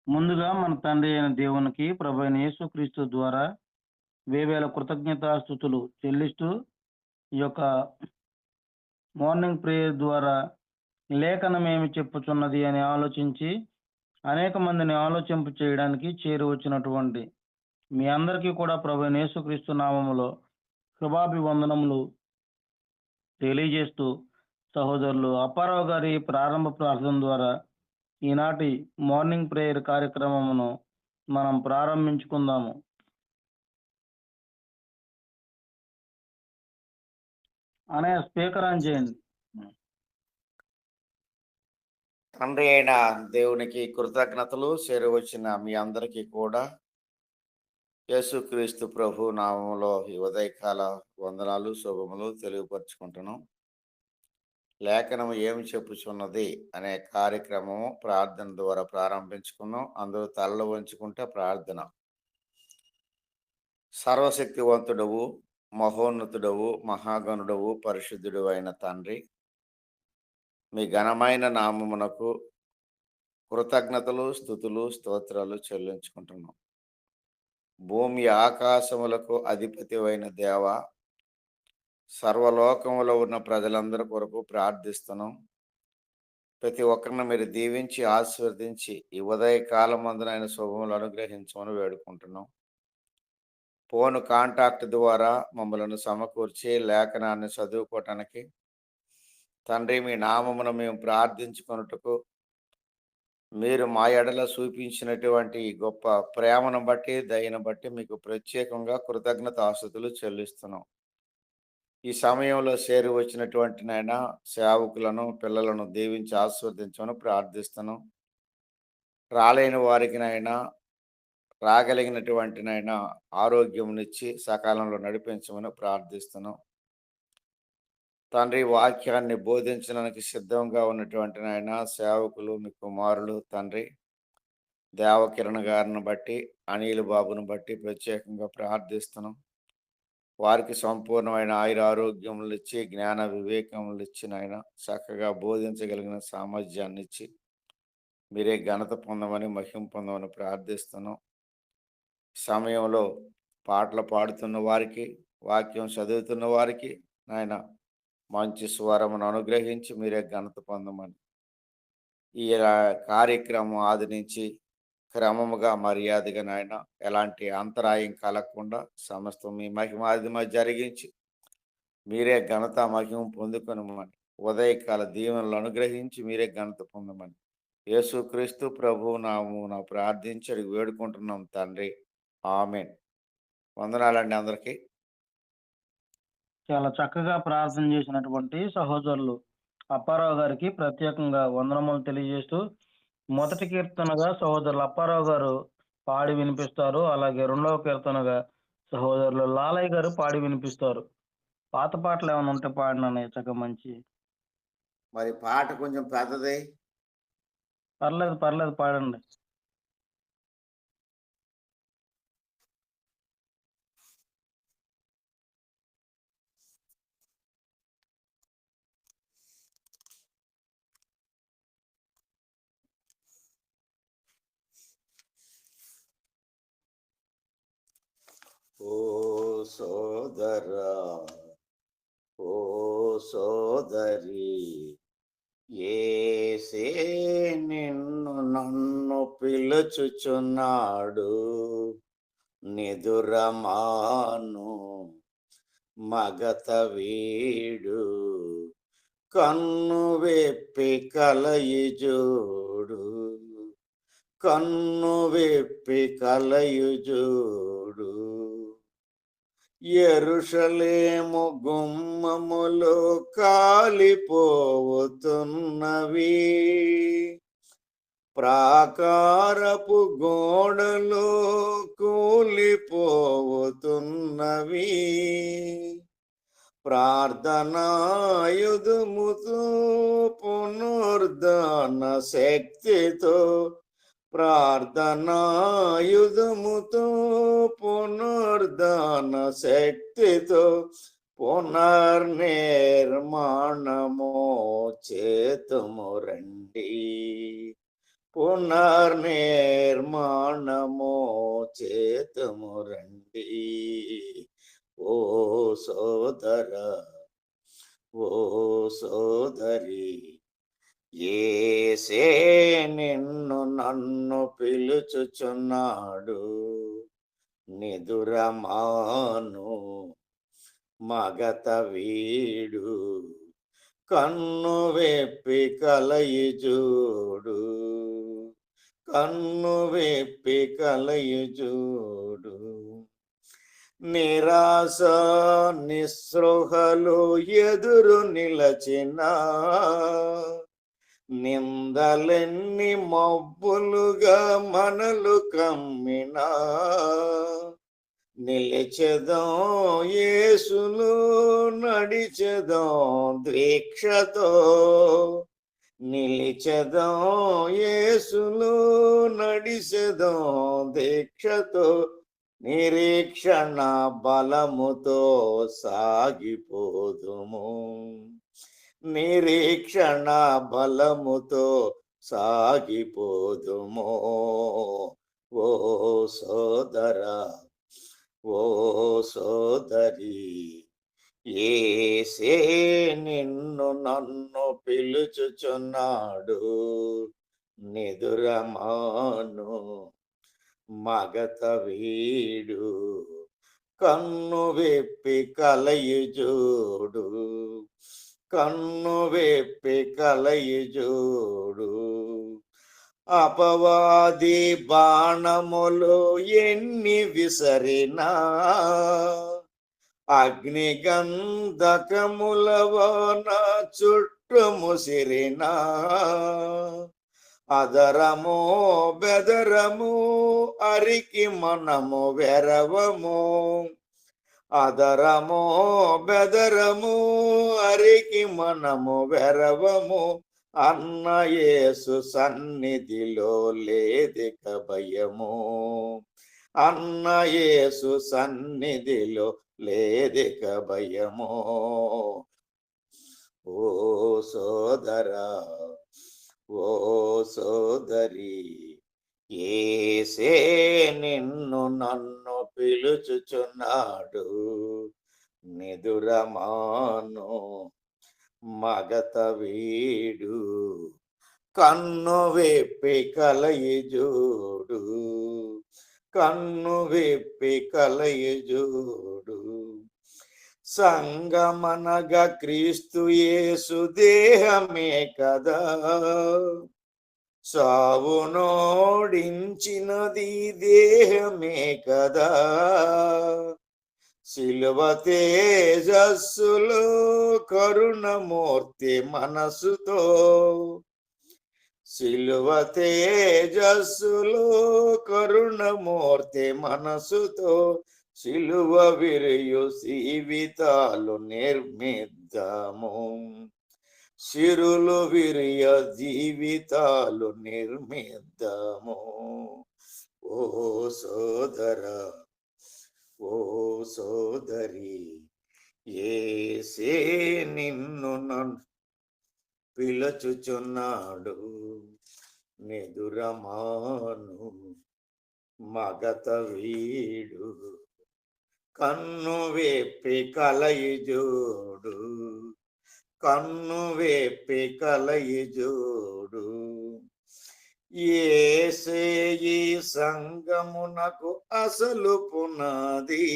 ముందుగా మన తండ్రి అయిన దేవునికి ప్రభైన యేసుక్రీస్తు ద్వారా వేవేల కృతజ్ఞతాస్థుతులు చెల్లిస్తూ ఈ యొక్క మార్నింగ్ ప్రేయర్ ద్వారా లేఖనం ఏమి చెప్పుచున్నది అని ఆలోచించి అనేక మందిని ఆలోచింపు చేయడానికి చేరి వచ్చినటువంటి మీ అందరికీ కూడా ప్రభైన యేసుక్రీస్తు నామములో శుభాభివందనములు తెలియజేస్తూ సహోదరులు అప్పారావు గారి ప్రారంభ ప్రార్థన ద్వారా ఈనాటి మార్నింగ్ ప్రేయర్ కార్యక్రమమును మనం ప్రారంభించుకుందాము. అనే స్పీకర్ ఆన్ చేయండి. తండ్రి అయిన దేవునికి కృతజ్ఞతలు చేరవచ్చిన మీ అందరికీ కూడా యేసుక్రీస్తు ప్రభు నామంలో ఈ ఉదయకాల వందనాలు శుభములు తెలియపరుచుకుంటున్నాం. లేఖనం ఏమి చెప్పుచున్నది అనే కార్యక్రమము ప్రార్థన ద్వారా ప్రారంభించుకున్నాం. అందరూ తలలు వంచుకుంటే ప్రార్థన. సర్వశక్తివంతుడవు, మహోన్నతుడవు, మహాగణుడవు, పరిశుద్ధుడు అయిన తండ్రి, మీ ఘనమైన నామమునకు కృతజ్ఞతలు, స్తుతులు, స్తోత్రాలు చెల్లించుకుంటున్నాం. భూమి ఆకాశములకు అధిపతి అయిన దేవ, సర్వలోకములో ఉన్న ప్రజలందరి కొరకు ప్రార్థిస్తున్నాం. ప్రతి ఒక్కరిని మీరు దీవించి ఆశీర్వదించి ఈ ఉదయ కాలమందునైన శుభములు అనుగ్రహించమని వేడుకుంటున్నాం. ఫోన్ కాంటాక్ట్ ద్వారా మమ్మల్ని సమకూర్చి లేఖనాన్ని చదువుకోవటానికి తండ్రి మీ నామమును మేము ప్రార్థించుకొనుటకు మీరు మా ఎడల చూపించినటువంటి గొప్ప ప్రేమను బట్టి దయను బట్టి మీకు ప్రత్యేకంగా కృతజ్ఞతాస్తుతులు చెల్లిస్తున్నాం. ఈ సమయంలో చేరి వచ్చినటువంటి నాయన సేవకులను పిల్లలను దీవించి ఆశీర్వదించమని ప్రార్థిస్తున్నాం. రాలేని వారికి నాయన రాగలిగినటువంటి నాయన ఆరోగ్యంనిచ్చి సకాలంలో నడిపించమని ప్రార్థిస్తున్నాం. తండ్రి వాక్యాన్ని బోధించడానికి సిద్ధంగా ఉన్నటువంటి నాయన సేవకులు మీ కుమారులు తండ్రి దేవకిరణ్ గారిని బట్టి అనిల్ బాబును బట్టి ప్రత్యేకంగా ప్రార్థిస్తున్నాం. వారికి సంపూర్ణమైన ఆయుర ఆరోగ్యములు ఇచ్చి జ్ఞాన వివేకములు ఇచ్చిన ఆయన చక్కగా బోధించగలిగిన సామర్థ్యాన్ని ఇచ్చి మీరే ఘనత పొందమని మహిమ పొందమని ప్రార్థిస్తున్నాం. సమయంలో పాటలు పాడుతున్న వారికి వాక్యం చదువుతున్న వారికి నాయన మంచి స్వరమును అనుగ్రహించి మీరే ఘనత పొందమని ఈ కార్యక్రమం ఆది నుంచి క్రమముగా మర్యాదగా నాయన ఎలాంటి అంతరాయం కలగకుండా సమస్తం మీ మహిమాదిమ జరిగించి మీరే ఘనత మహిమ పొందుకొనమని ఉదయకాల దీవెనలు అనుగ్రహించి మీరే ఘనత పొందమని యేసుక్రీస్తు ప్రభు నామమున ప్రార్థించి అడిగి వేడుకుంటున్నాం తండ్రి. ఆమేన్. వందనాలండి అందరికీ. చాలా చక్కగా ప్రార్థన చేసినటువంటి సహోదరులు అప్పారావు గారికి ప్రత్యేకంగా వందనములు తెలియజేస్తూ మొదటి కీర్తనగా సహోదరులు అప్పారావు గారు పాడి వినిపిస్తారు. అలాగే రెండవ కీర్తనగా సహోదరులు లాలయ్య గారు పాడి వినిపిస్తారు. పాత పాటలు ఏమైనా ఉంటే పాడినా చక్కగా మంచి. మరి పాట కొంచెం పెద్దది. పర్లేదు పర్లేదు పాడండి. ఓ సోదరా, ఓ సోదరి, యేసే నిన్ను నన్ను పిలుచుచున్నాడు. నిదురమాను మగత వీడు, కన్ను వెప్పి కలయి జోడు, కన్ను వెప్పి కలయు జోడు. యెరూషలేము గుమ్మములో కాలిపోతున్నవి, ప్రాకారపు గోడలో కూలిపోతున్నవి. ప్రార్థనాయుధముతో పునరుద్ధరణ శక్తితో, ప్రార్థనాయుధముతో పునరుద్ధరణ శక్తితో పునర్నిర్మాణము చేతుము రండి. పునర్నిర్మాణము చేతము రండి. ఓ సోదర, ఓ సోదరి, యేసే నిన్ను నన్ను పిలుచుచున్నాడు. నిదురమాను, మగత వీడు, కన్ను వెప్పి కలయి చూడు, కన్ను వెప్పి కలయి చూడు. నిరాశ నిస్పృహలు ఎదురు నిలచిన, నిందలెన్ని మబ్బులుగా మనలు కమ్మినా, నిలిచెదం యేసులో, నడిచెదం దీక్షతో, నిలిచెదం యేసులో, నడిచెదం దీక్షతో, నిరీక్షణ బలముతో సాగిపోదుము, నిరీక్షణ బలముతో సాగిపోదుము. ఓ సోదరా, ఓ సోదరి, యేసే నిన్ను నన్ను పిలుచుచున్నాడు. నిదురమాను, మగత వీడు, కన్ను వెప్పి కలయి చూడు, కన్ను వెప్పి కలయి చూడు. అపవాది బాణములు ఎన్ని విసరినా, అగ్నిగంధకముల వాన చుట్టుముసిరినా, అదరము బెదరము అరికి మనము వెరవము, అదరము బెదరము అరికి మనము వెరవము. అన్న యేసు సన్నిధిలో లేదిక భయము, అన్న యేసు సన్నిధిలో లేదిక భయము. ఓ సోదరా, ఓ సోదరి, యేసే నిన్ను నన్ను పిలుచుచున్నాడు. నిదురమాను, మగత వీడు, కన్ను వెప్పి కలయి చూడు, కన్ను వెప్పి కలయి చూడు. సంగమనగా క్రీస్తు యేసు దేహమే కదా, సావునోడించినది దేహమే కదా. శిలువ తేజస్సులో కరుణమూర్తి మనసుతో, శిలువ తేజస్సులో కరుణమూర్తి మనసుతో, శిలువ విరియు జీవితాలు నిర్మిద్దాము, సిరులు విరియ జీవితాలు నిర్మిద్దాము. ఓ సోదరా, ఓ సోదరి, యేసే నిన్ను నన్ను పిలుచుచున్నాడు. నిదురమాను, మగత వీడు, కన్ను వెప్పి కలయి చూడు, కన్ను వెప్పి కలయి చూడు. యేసే ఈ సంగమునకు అసలు పునాది,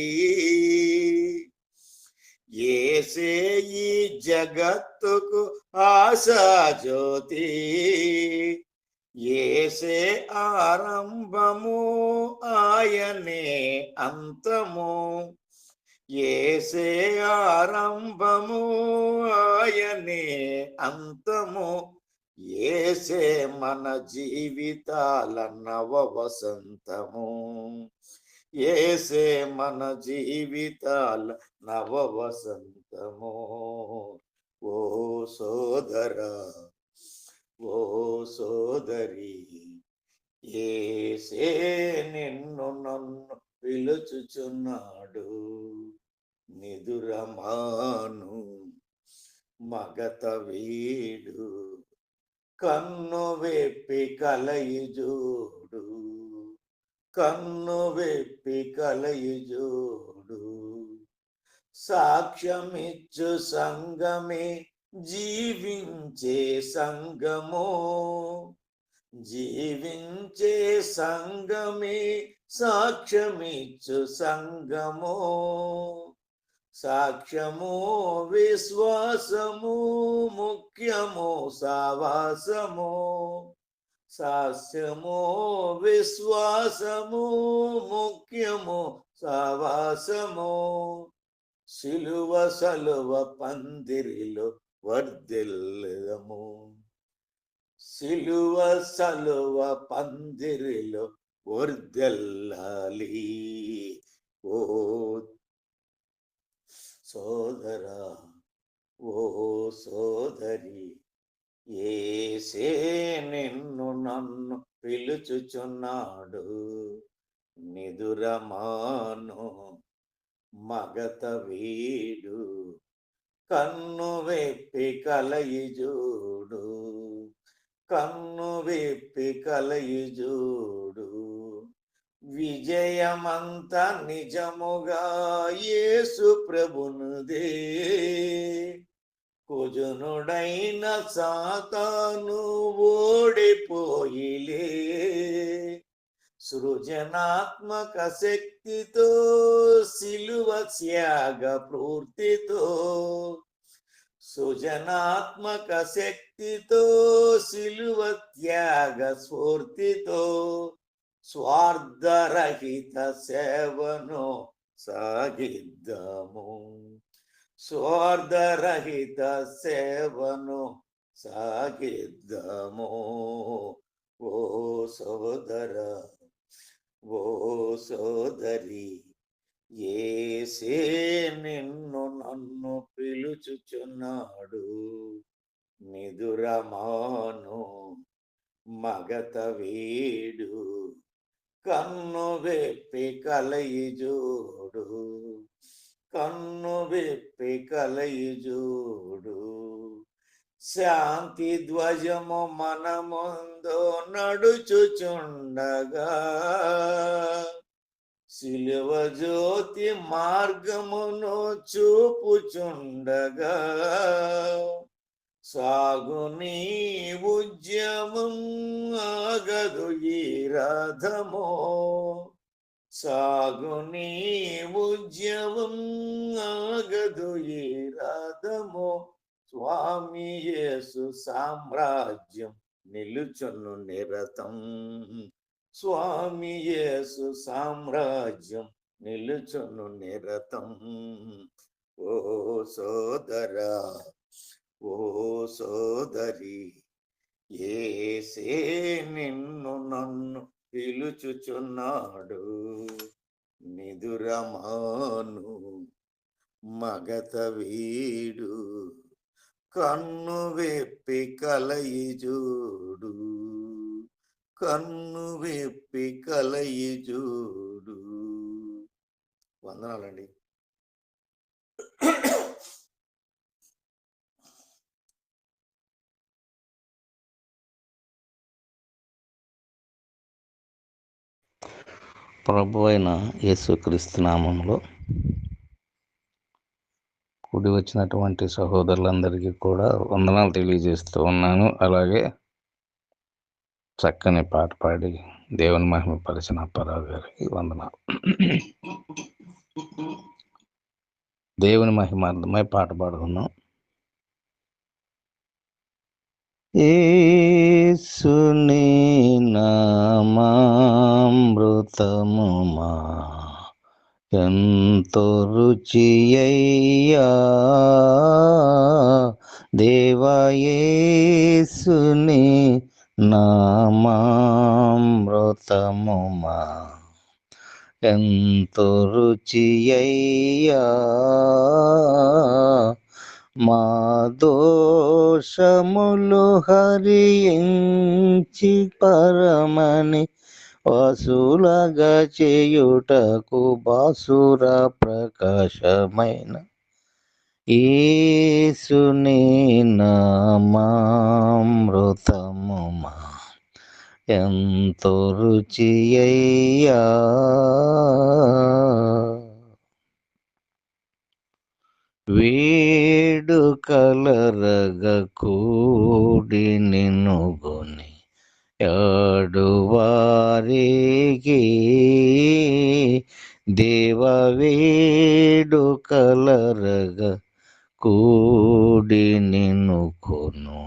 యేసే ఈ జగత్తుకు ఆశా జ్యోతి, యేసే ఆరంభము ఆయనే అంతము, యేసే ఆరంభము ఆయనే అంతము. యేసే మన జీవితాల నవ వసంతము, యేసే మన జీవితాల నవ వసంతము. ఓ సోదరా, ఓ సోదరి, యేసే నిన్ను నన్ను పిలుచుచున్నాడు. నిదురమాను, మగత వీడు, కన్ను వెప్పి కలయి జోడు, కన్ను వెప్పి కలయి జోడు. సాక్ష్యమిచ్చు సంగమే జీవించే సంగమో, జీవించే సంగమే సాక్ష్యమిచ్చు సంగమో. సాక్ష్యము విశ్వాసము ముఖ్యము సావాసము, సాక్ష్యము విశ్వాసము ముఖ్యము సావాసము. సిలువ సలువ పందిరిలో వర్ధిల్లెదము, సిలువ సలువ పందిరిలో వర్ధిల్లాలి. ఓ సోదరా, ఓ సోదరి, యేసే నిన్ను నన్ను పిలుచుచున్నాడు. నిదురమాను మగత వీడు, కన్ను వెప్పి కలయి జోడు, కన్ను వెప్పి కలయి జోడు. విజయమంత నిజముగా యేసు ప్రభునుదే, కుజనుడైన సాతాను ఓడిపోయిలే. సృజనాత్మక శక్తితో సిలువ త్యాగ పూర్తితో, సృజనాత్మక శక్తితో సిలువ త్యాగ స్ఫూర్తితో స్వార్థరహిత సేవను సాగిద్దాము, స్వార్థరహిత సేవను సాగిద్దాము. ఓ సోదర, ఓ సోదరి, యేసే నిన్ను నన్ను పిలుచుచున్నాడు. నిదురమాను మగత వీడు, కన్ను వెప్పి కలయి జోడు, కన్ను వెప్పి కలయి జోడు. శాంతి ధ్వజము మన ముందు నడుచుచుండగా, సిలువ జ్యోతి మార్గమును చూపుచుండగా, సాగునీ ఉద్యమం ఆగదు ఈ రథమో, సాగునీ ఉద్యమం ఆగదు ఈ రథమో. స్వామి యేసు సామ్రాజ్యం నిలుచును నిరతం, స్వామి యేసు సామ్రాజ్యం నిలుచును నిరతం. ఓ సోదరా, ఓ సోదరి, యేసే నిన్ను నన్ను పిలుచుచున్నాడు. నిదురమాను మగత వీడు, కన్ను వెప్పి కలయి జోడు, కన్ను వెప్పి కలయి జోడు. వందనాలండి. ప్రభు అయిన యేసుక్రీస్తు నామంలో కూడి వచ్చినటువంటి సహోదరులందరికీ కూడా వందనాలు తెలియజేస్తూ ఉన్నాను. అలాగే చక్కని పాట పాడి దేవుని మహిమపరిచిన అప్పారావు గారికి వందనాలు. దేవుని మహిమార్థమై పాట పాడుకున్నాం. యేసుని నామామృతముమా ఎంతో రుచియయ్యా, దేవా యేసుని నామామృతముమా ఎంతో రుచియయ్యా, మా దోషములు హరించి పరమని వసులగా చేయుటకు బాసుర ప్రకాశమైన యేసుని నామామృతముమా ఎంతో రుచియ్యా, వేడుకలరగ కూడి నిన్నుగొని యాడువారికి దేవ వేడుకలరగ కూడి నిన్ను కొను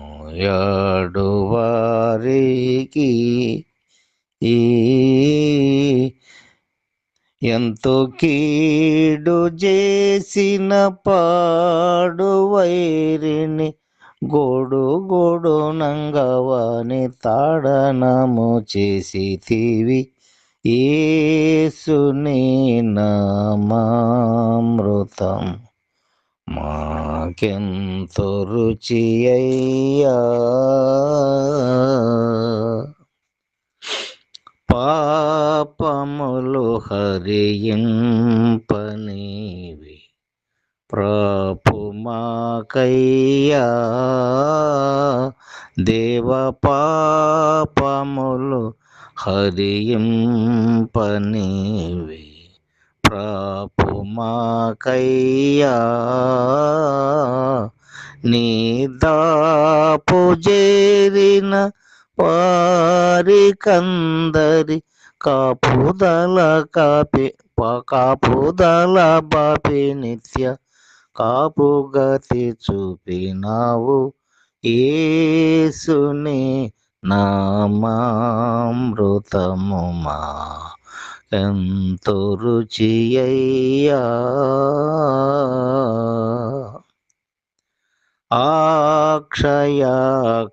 యాడువారికి ఎంతో కీడు చేసిన పాడు వైరిని గోడు గోడు నంగవాని తాడనము చేసితివి. యేసుని నామామృతం మాకెంతో రుచియ్యా, పాపములు హరింపనీవి ప్రభు మాకయ్యా, దేవ పాపములు హరింపనీవి ప్రభు మాకయ్యా, నీ దాపు చేరిన వారికందరి కాపుదల బాపి నిత్య కాపుగతి చూపినావు. యేసుని నామామృతముమా ఎంతో రుచియ్యా, అక్షయ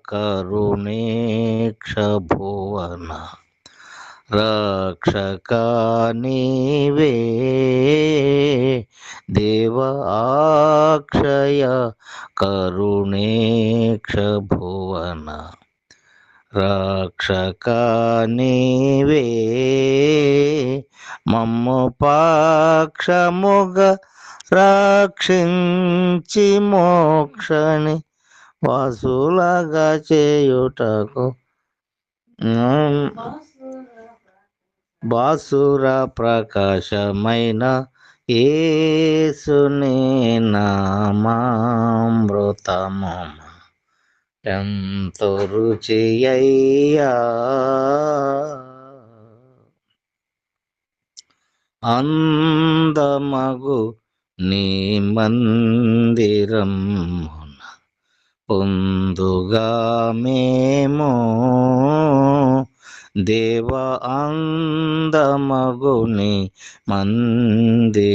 కరుణేక్ష భువన రక్షక నీవే, దేవ అక్షయ కరుణేక్ష భువన రక్షక నీవే, మమ్ము పాక్షముగ రక్షించి మోక్షని వాసులగా చేయుటకు బాసుర ప్రకాశమైన యేసుని నామామృతము ఎంతో రుచియ్యా, అందమగు నీ మందిరమున పొందుగా మేము దేవ, అందమగు నీ మందిరంబున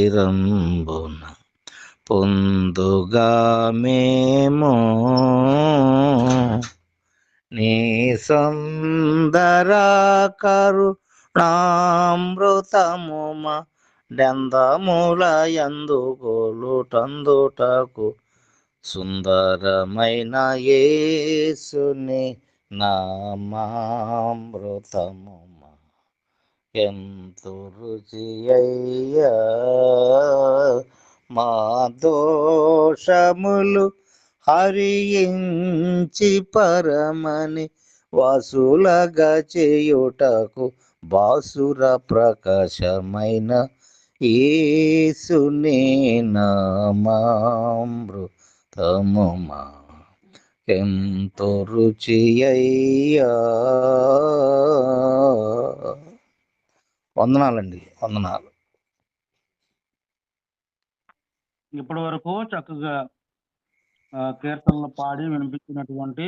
పొందుగా మేము నీ సుందర కరుణామృతముమా డెందముల యందు గోలుటందుటకు సుందరమైన యేసుని నామామృతముమా ఎంతో రుచియ్యా, మా దోషములు హరించి పరమని వాసులగా చేయుటకు బాసుర ప్రకాశమైన యేసుని నామామృతముమా ఎంతో రుచియ్యా. వందనాలండి, వందనాలు. ఇప్పటి వరకు చక్కగా కీర్తనలు పాడి వినిపించినటువంటి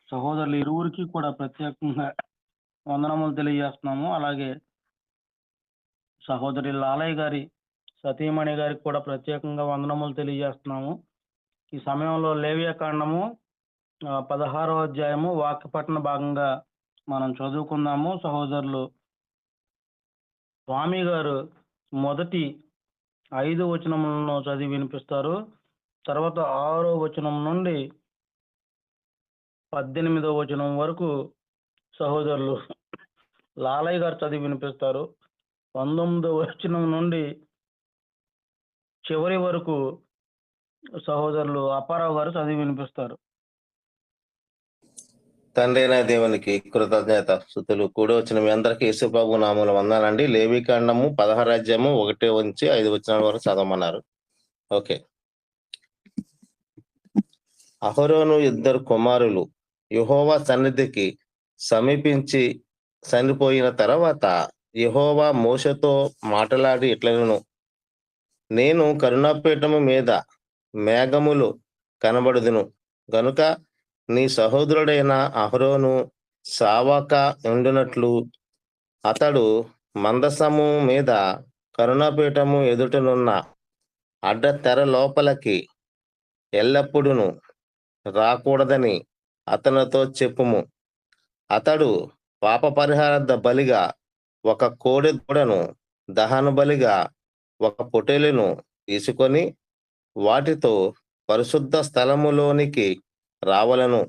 సహోదరులు ఇరువురికి కూడా ప్రత్యేకంగా వందనములు తెలియజేస్తున్నాము. అలాగే సహోదరి లాలయ్య గారి సతీమణి గారికి కూడా ప్రత్యేకంగా వందనములు తెలియజేస్తున్నాము. ఈ సమయంలో లేవియాకాండము 16వ అధ్యాయము వాక్యపఠన భాగంగా మనం చదువుకుందాము. సహోదరులు స్వామి గారు మొదటి 5 వచనములను చదివి వినిపిస్తారు. తర్వాత 6వ వచనం నుండి 18వ వచనం వరకు సహోదరులు లాలయ్య గారు చదివి వినిపిస్తారు. 19వ వచనం నుండి చివరి వరకు సహోదరులు అప్పారావు గారు చదివి వినిపిస్తారు. తండ్రి అయిన దేవునికి కృతజ్ఞత స్తుతులు. కూడి వచ్చిన మీ అందరికీ యేసుప్రభు నామములో వందనాలండి. లేవికాండము 16 నుంచి 5 వరకు చదవమన్నారు. ఓకే. అహరోను 2 కుమారులు యెహోవా సన్నిధికి సమీపించి చనిపోయిన తర్వాత యెహోవా మోషేతో మాట్లాడి ఇట్లనెను, నేను కరుణాపీఠము మీద మేఘములు కనబడుదును గనుక నీ సహోదరుడైన అహరోను సావక ఉండునట్లు అతడు మందసము మీద కరుణాపీఠము ఎదుటనున్న అడ్డ తెర లోపలికి ఎల్లప్పుడూ రాకూడదని అతనితో చెప్పుము. అతడు పాప పరిహారార్థ బలిగా ఒక కోడె దూడను, దహన బలిగా ఒక పొట్టేలును తీసుకొని వాటితో పరిశుద్ధ స్థలములోనికి రావలను.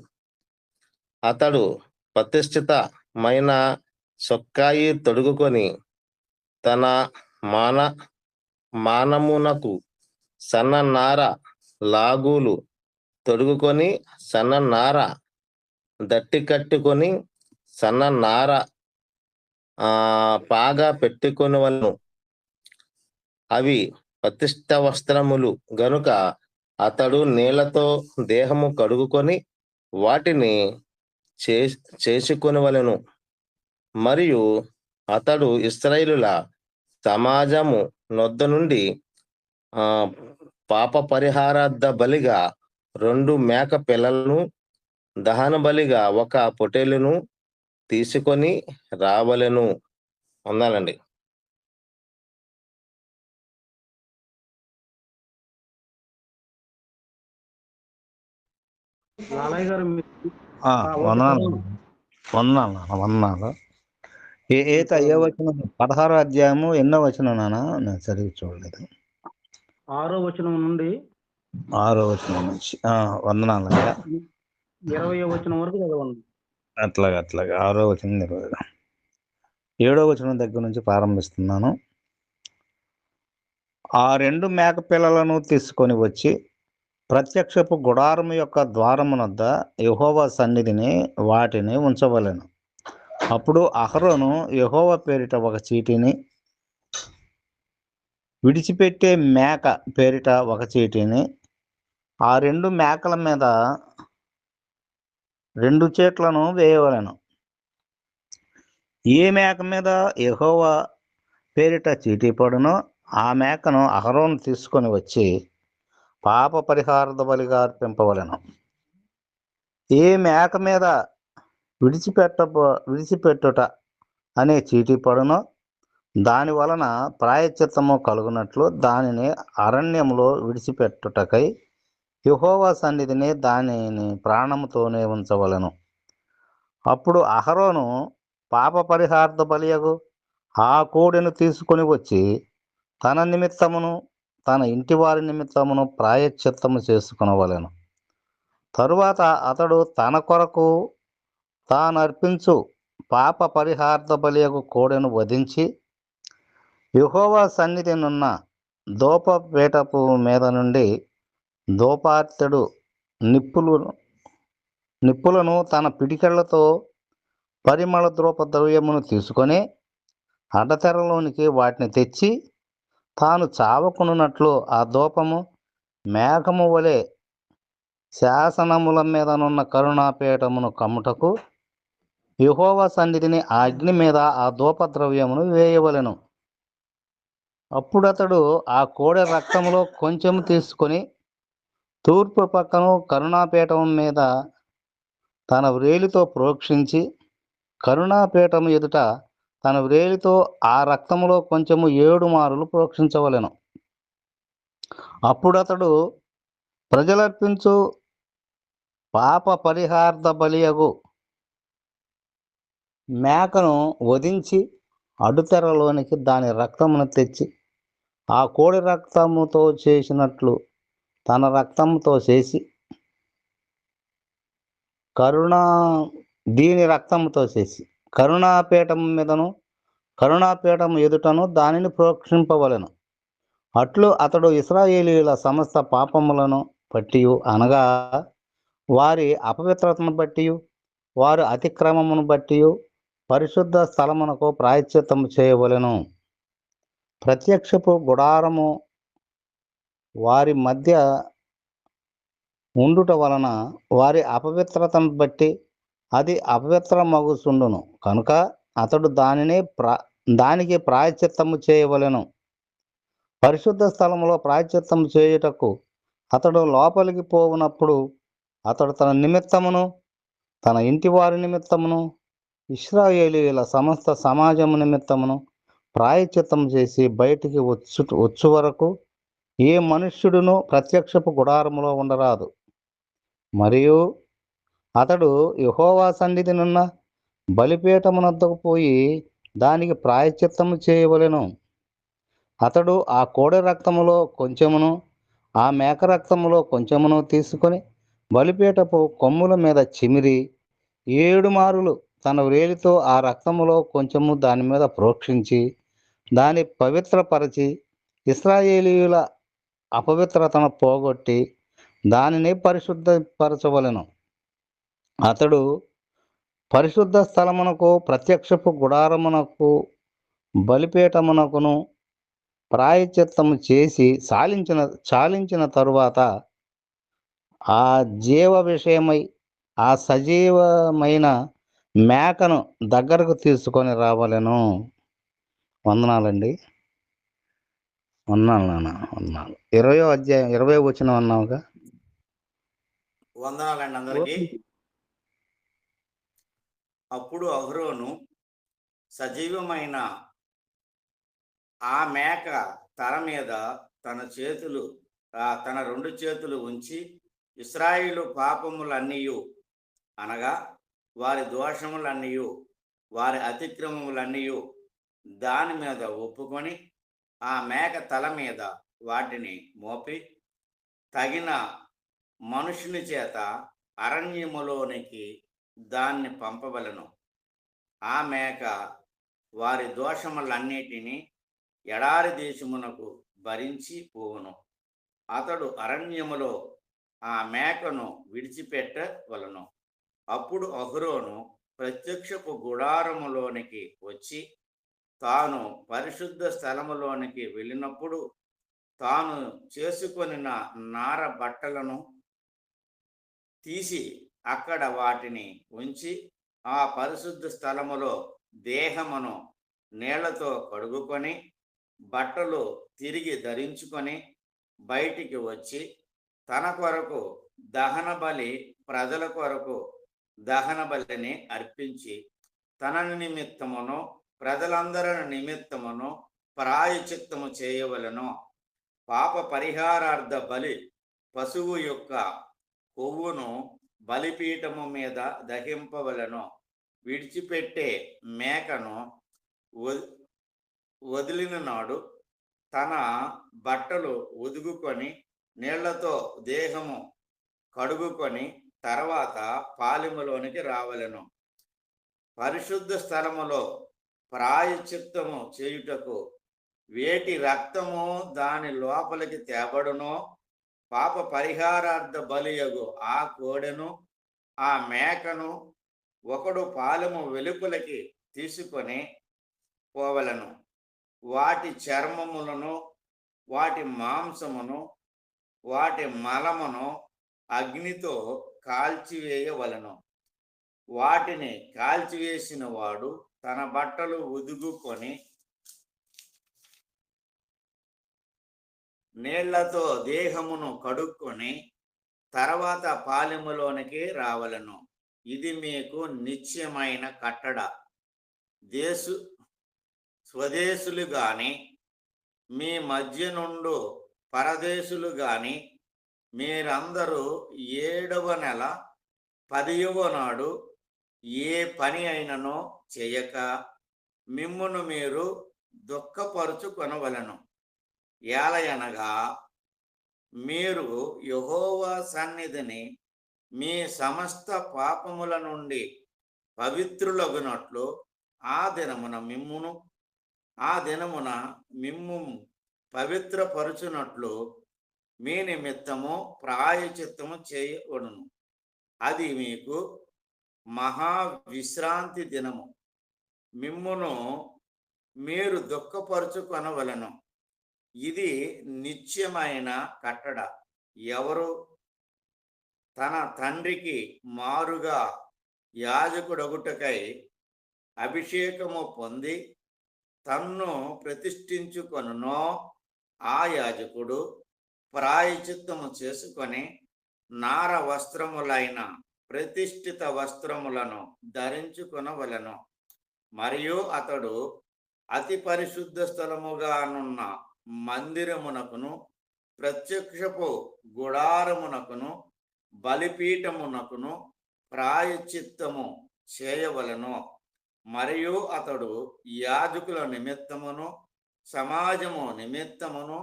అతడు ప్రతిష్ఠితమైన సొక్కాయి తొడుగుకొని తన మానమునకు సన్ననార లాగులు తొడుగుకొని సన్ననార దట్టి కట్టుకొని సన్ననార పాగా పెట్టుకొని వలను. అవి ప్రతిష్ఠ వస్త్రములు గనుక అతడు నీళ్లతో దేహము కడుగుకొని వాటిని చేసుకొనవలెను. మరియు అతడు ఇశ్రాయేలుల సమాజము నొద్ద నుండి పాప పరిహారార్థ బలిగా 2 మేక పిల్లలను, దహన బలిగా ఒక పొట్టేలును తీసుకొని రావలెను. వందాలండి. లాలయ్య గారు వందనాలు. ఏ వచనం? 16 అధ్యాయము ఎన్నో వచనం నాన్న? నేను చదివి చూడలేదు. 6వ వచనం నుండి 6వ వచనం నుంచి వందనాలు. 20వ వచనం వరకు చదవండి. అట్లాగా 6వ వచనం 20. 7వ వచనం దగ్గర నుంచి ప్రారంభిస్తున్నాను. ఆ 2 మేక పిల్లలను తీసుకొని వచ్చి ప్రత్యక్షపు గుడారము యొక్క ద్వారమునొద్ద యెహోవా సన్నిధిని వాటిని ఉంచవలెను. అప్పుడు అహరోను యెహోవా పేరిట ఒక చీటిని, విడిచిపెట్టే మేక పేరిట ఒక చీటిని ఆ 2 మేకల మీద 2 చీట్లను వేయవలెను. ఏ మేక మీద యెహోవా పేరిట చీటీ పడునో ఆ మేకను అహరోను తీసుకొని వచ్చి పాప పరిహారార్థ బలిగా అర్పింపవలెను. ఏ మేక మీద విడిచిపెట్టుట అనే చీటీ పడునో దాని వలన ప్రాయశ్చిత్తము కలుగునట్లు దానిని అరణ్యములో విడిచిపెట్టుటకై యెహోవా సన్నిధిని దానిని ప్రాణముతోనే ఉంచవలెను. అప్పుడు అహరోను పాప పరిహారార్థ బలియగు ఆ కోడెను తీసుకొని వచ్చి తన నిమిత్తమును తన ఇంటి వారి నిమిత్తమును ప్రాయశ్చిత్తము చేసుకొనవలెను. తరువాత అతడు తన కొరకు తాను అర్పించు పాప పరిహారార్థ బలియగు కోడెను వధించి యెహోవా సన్నిధినున్న ధూపపీఠపు మీద నుండి ధూపార్తెడు నిప్పులను తన పిడికెళ్లతో పరిమళ ధూప ద్రవ్యమును తీసుకొని అడ్డతెరలోనికి వాటిని తెచ్చి తాను చావకునున్నట్లు ఆ ధూపము మేఘము వలె శాసనముల మీదనున్న కరుణాపీఠమును కమ్ముటకు యెహోవా సన్నిధిని ఆ అగ్ని మీద ఆ ధూపద్రవ్యమును వేయవలెను. అప్పుడతడు ఆ కోడె రక్తములో కొంచెం తీసుకొని తూర్పు పక్కను కరుణాపీఠం మీద తన వ్రేలితో ప్రోక్షించి కరుణాపీఠము ఎదుట తన వ్రేలితో ఆ రక్తములో కొంచెము 7 మారులు ప్రోక్షించవలెను. అప్పుడతడు ప్రజలర్పించు పాప పరిహారార్థ బలియగు మేకను వధించి అడ్డుతెరలోనికి దాని రక్తమును తెచ్చి ఆ కోడి రక్తముతో చేసినట్లు తన రక్తముతో చేసి దీని రక్తముతో చేసి కరుణాపీఠం మీదను కరుణాపీఠం ఎదుటను దానిని ప్రోక్షింపవలెను. అట్లు అతడు ఇశ్రాయేలీయుల సమస్త పాపములను బట్టి, అనగా వారి అపవిత్రతను బట్టి, వారి అతిక్రమమును బట్టి పరిశుద్ధ స్థలమునకు ప్రాయశ్చిత్తము చేయవలెను. ప్రత్యక్షపు గుడారము వారి మధ్య ఉండుట వలన వారి అపవిత్రతను బట్టి అది అపవిత్రమగుచుండును. కనుక అతడు దానికి ప్రాయశ్చిత్తము చేయవలెను. పరిశుద్ధ స్థలములో ప్రాయశ్చిత్తము చేయుటకు అతడు లోపలికి పోవునప్పుడు అతడు తన నిమిత్తమును, తన ఇంటి వారి నిమిత్తమును, ఇశ్రాయేలీయుల సమస్త సమాజము నిమిత్తమును ప్రాయశ్చిత్తం చేసి బయటికి వచ్చు వరకు ఏ మనుష్యుడును ప్రత్యక్షపు గుడారములో ఉండరాదు. మరియు అతడు యెహోవా సన్నిధినున్న బలిపీఠమునొద్దకు పోయి దానికి ప్రాయశ్చిత్తము చేయవలెను. అతడు ఆ కోడె రక్తములో కొంచెమును, ఆ మేక రక్తములో కొంచెమును తీసుకొని బలిపీఠపు కొమ్ముల మీద చిమిరి 7 మారులు తన వ్రేలితో ఆ రక్తములో కొంచెము దాని మీద ప్రోక్షించి దాన్ని పవిత్రపరచి ఇశ్రాయేలీయుల అపవిత్రతను పోగొట్టి దానిని పరిశుద్ధపరచవలెను. అతడు పరిశుద్ధ స్థలమునకు, ప్రత్యక్షపు గుడారమునకు, బలిపీఠమునకును ప్రాయశ్చిత్తము చేసి చాలించిన తరువాత ఆ జీవ విషయమై ఆ సజీవమైన మేకను దగ్గరకు తీసుకొని రావలెను. వందనాలండి. వందనాలు నాన్న, వందనాలు. 20వ అధ్యాయం 20వ వచనం అన్నావుగా. వందనాలండి అందరికీ. అప్పుడు అహరోను సజీవమైన ఆ మేక తల మీద తన 2 చేతులు ఉంచి ఇశ్రాయేలు పాపములన్నీయు, అనగా వారి దోషములన్నీయు, వారి అతిక్రమములన్నీయు దాని మీద ఒప్పుకొని ఆ మేక తల మీద వాటిని మోపి తగిన మనుషుని చేత అరణ్యములోనికి దాన్ని పంపవలను. ఆ మేక వారి దోషములన్నిటినీ ఎడారి దేశమునకు భరించి పోవును. అతడు అరణ్యములో ఆ మేకను విడిచిపెట్టవలను. అప్పుడు అహరోను ప్రత్యక్షపు గుడారములోనికి వచ్చి తాను పరిశుద్ధ స్థలములోనికి వెళ్ళినప్పుడు తాను చేసుకొనిన నార బట్టలను తీసి అక్కడ వాటిని ఉంచి ఆ పరిశుద్ధ స్థలములో దేహమును నీళ్లతో కడుగుకొని బట్టలు తిరిగి ధరించుకొని బయటికి వచ్చి తన కొరకు దహన బలి, ప్రజల కొరకు దహన బలిని అర్పించి తన నిమిత్తమును ప్రజలందరి నిమిత్తమును ప్రాయశ్చిత్తము చేయవలెను. పాప పరిహారార్థ బలి పశువు యొక్క కొవ్వును బలిపీఠము మీద దహింపవలెను. విడిచిపెట్టే మేకను వదిలిన నాడు తన బట్టలు ఉదుగుకొని నీళ్లతో దేహము కడుగుకొని తర్వాత పాలెములోనికి రావలెను. పరిశుద్ధ స్థలములో ప్రాయశ్చిత్తము చేయుటకు వేటి రక్తము దాని లోపలికి తేబడునో, పాప పరిహారార్థ బలియగు ఆ కోడెను ఆ మేకను ఒకడు పాలెము వెలుపలికి తీసుకొని పోవలను. వాటి చర్మములను, వాటి మాంసమును, వాటి మలమును అగ్నితో కాల్చివేయవలను. వాటిని కాల్చివేసిన వాడు తన బట్టలు ఉదుగుకొని నీళ్లతో దేహమును కడుక్కొని తర్వాత పాలెములోనికి రావలను. ఇది మీకు నిత్యమైన కట్టడ. స్వదేశులు గాని మీ మధ్య నుండు పరదేశులు గాని మీరందరూ 7వ నెల 10వ నాడు ఏ పని అయిననో చేయక మిమ్మును మీరు దుఃఖపరుచుకొనవలెను. ఏలయనగా మీరు యెహోవా సన్నిధిని మీ సమస్త పాపముల నుండి పవిత్రులగునట్లు ఆ దినమున మిమ్ము పవిత్రపరచునట్లు మీ నిమిత్తము ప్రాయచిత్తము చేయబడును. అది మీకు మహా విశ్రాంతి దినము. మిమ్మును మీరు దుఃఖపరుచుకొనవలెను. ఇది నిత్యమైన కట్టడ. ఎవరు తన తండ్రికి మారుగా యాజకుడగుటకై అభిషేకము పొంది తన్ను ప్రతిష్ఠించుకొనునో ఆ యాజకుడు ప్రాయచిత్తము చేసుకొని నార వస్త్రములైన ప్రతిష్ఠిత వస్త్రములను ధరించుకొనవలెను. మరియు అతడు అతి పరిశుద్ధ స్థలముగానున్న మందిరమునకును ప్రత్యక్షపు గుడారమునకును బలిపీఠమునకును ప్రాయచిత్తము చేయవలెను. మరియు అతడు యాజకుల నిమిత్తమును సమాజము నిమిత్తమును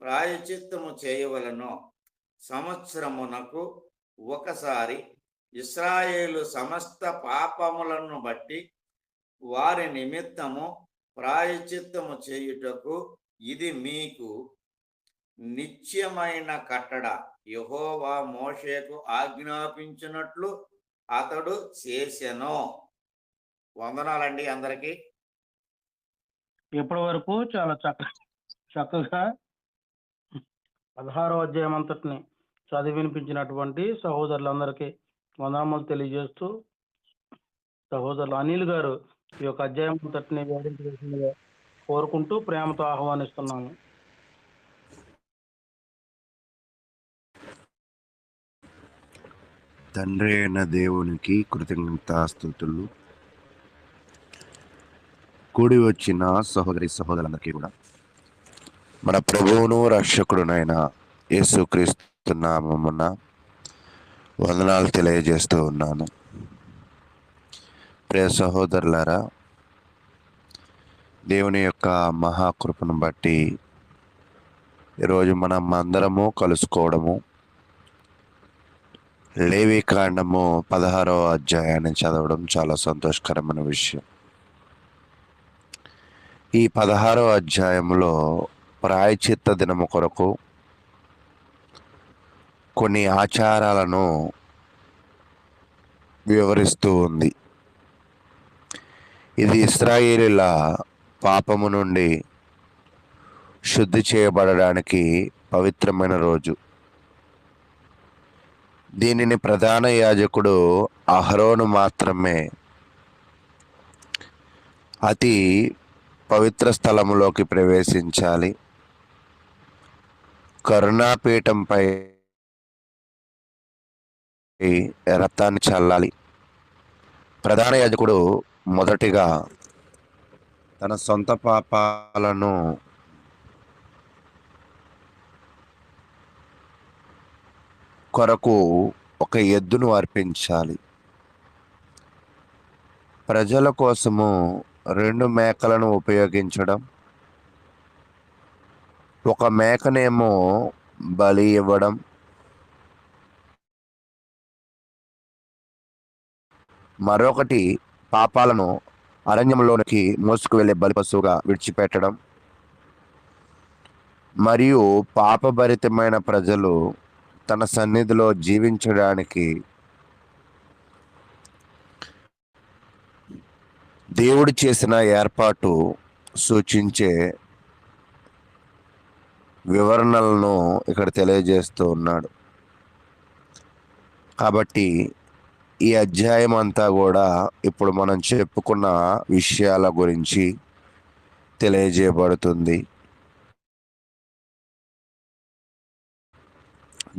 ప్రాయచిత్తము చేయవలెను. సంవత్సరమునకు ఒకసారి ఇశ్రాయేలు సమస్త పాపములను బట్టి వారి నిమిత్తము ప్రాయచిత్తము చేయుటకు ఇది మీకు నిత్యమైన కట్టడ. యెహోవా మోషేకు ఆజ్ఞాపించినట్లు అతడు చేసెను. వందనాలండి అందరికీ. ఇప్పటి వరకు చాలా చక్కగా 16వ అధ్యాయం అంతటిని చదివి వినిపించినటువంటి సహోదరులందరికీ వందనములు తెలియజేస్తూ, సహోదరులు అనిల్ గారు ఈ యొక్క అధ్యాయం అంతటిని వివరించవలసిందిగా కోరుకుంటూ ప్రేమతో ఆహ్వానిస్తున్నాను. తండ్రి అయిన దేవునికి కృతజ్ఞతాస్తుతులు. కూడి వచ్చిన సహోదరి సహోదరులందరికీ కూడా మన ప్రభువును రక్షకుడునైన యేసుక్రీస్తు నామమున వందనాలు తెలియజేస్తూ ఉన్నాను. ప్రియ సహోదరులారా, దేవుని యొక్క మహాకృపను బట్టి ఈరోజు మనం అందరము కలుసుకోవడము, లేవికాండము 16వ అధ్యాయాన్ని చదవడం చాలా సంతోషకరమైన విషయం. ఈ 16వ అధ్యాయంలో ప్రాయచిత్త దినము కొరకు కొన్ని ఆచారాలను వివరిస్తూ ఉంది. ఇది ఇశ్రాయేలీల పాపము నుండి శుద్ధి చేయబడడానికి పవిత్రమైన రోజు. దీనిని ప్రధాన యాజకుడు అహరోను మాత్రమే అతి పవిత్ర స్థలములోకి ప్రవేశించాలి. కరుణాపీఠంపై రక్తాన్ని చల్లాలి. ప్రధాన యాజకుడు మొదటిగా తన సొంత పాపాలను కొరకు ఒక ఎద్దును అర్పించాలి. ప్రజల కోసము 2 మేకలను ఉపయోగించడం, ఒక మేకనేమో బలి ఇవ్వడం, మరొకటి పాపాలను అరణ్యంలోనికి మోసుకు వెళ్ళే బలి పశువుగా విడిచిపెట్టడం, మరియు పాపభరితమైన ప్రజలు తన సన్నిధిలో జీవించడానికి దేవుడు చేసిన ఏర్పాటు సూచించే వివరణలను ఇక్కడ తెలియజేస్తూ ఉన్నాడు. కాబట్టి ఈ అధ్యాయం అంతా కూడా ఇప్పుడు మనం చెప్పుకున్న విషయాల గురించి తెలియజేయబడుతుంది.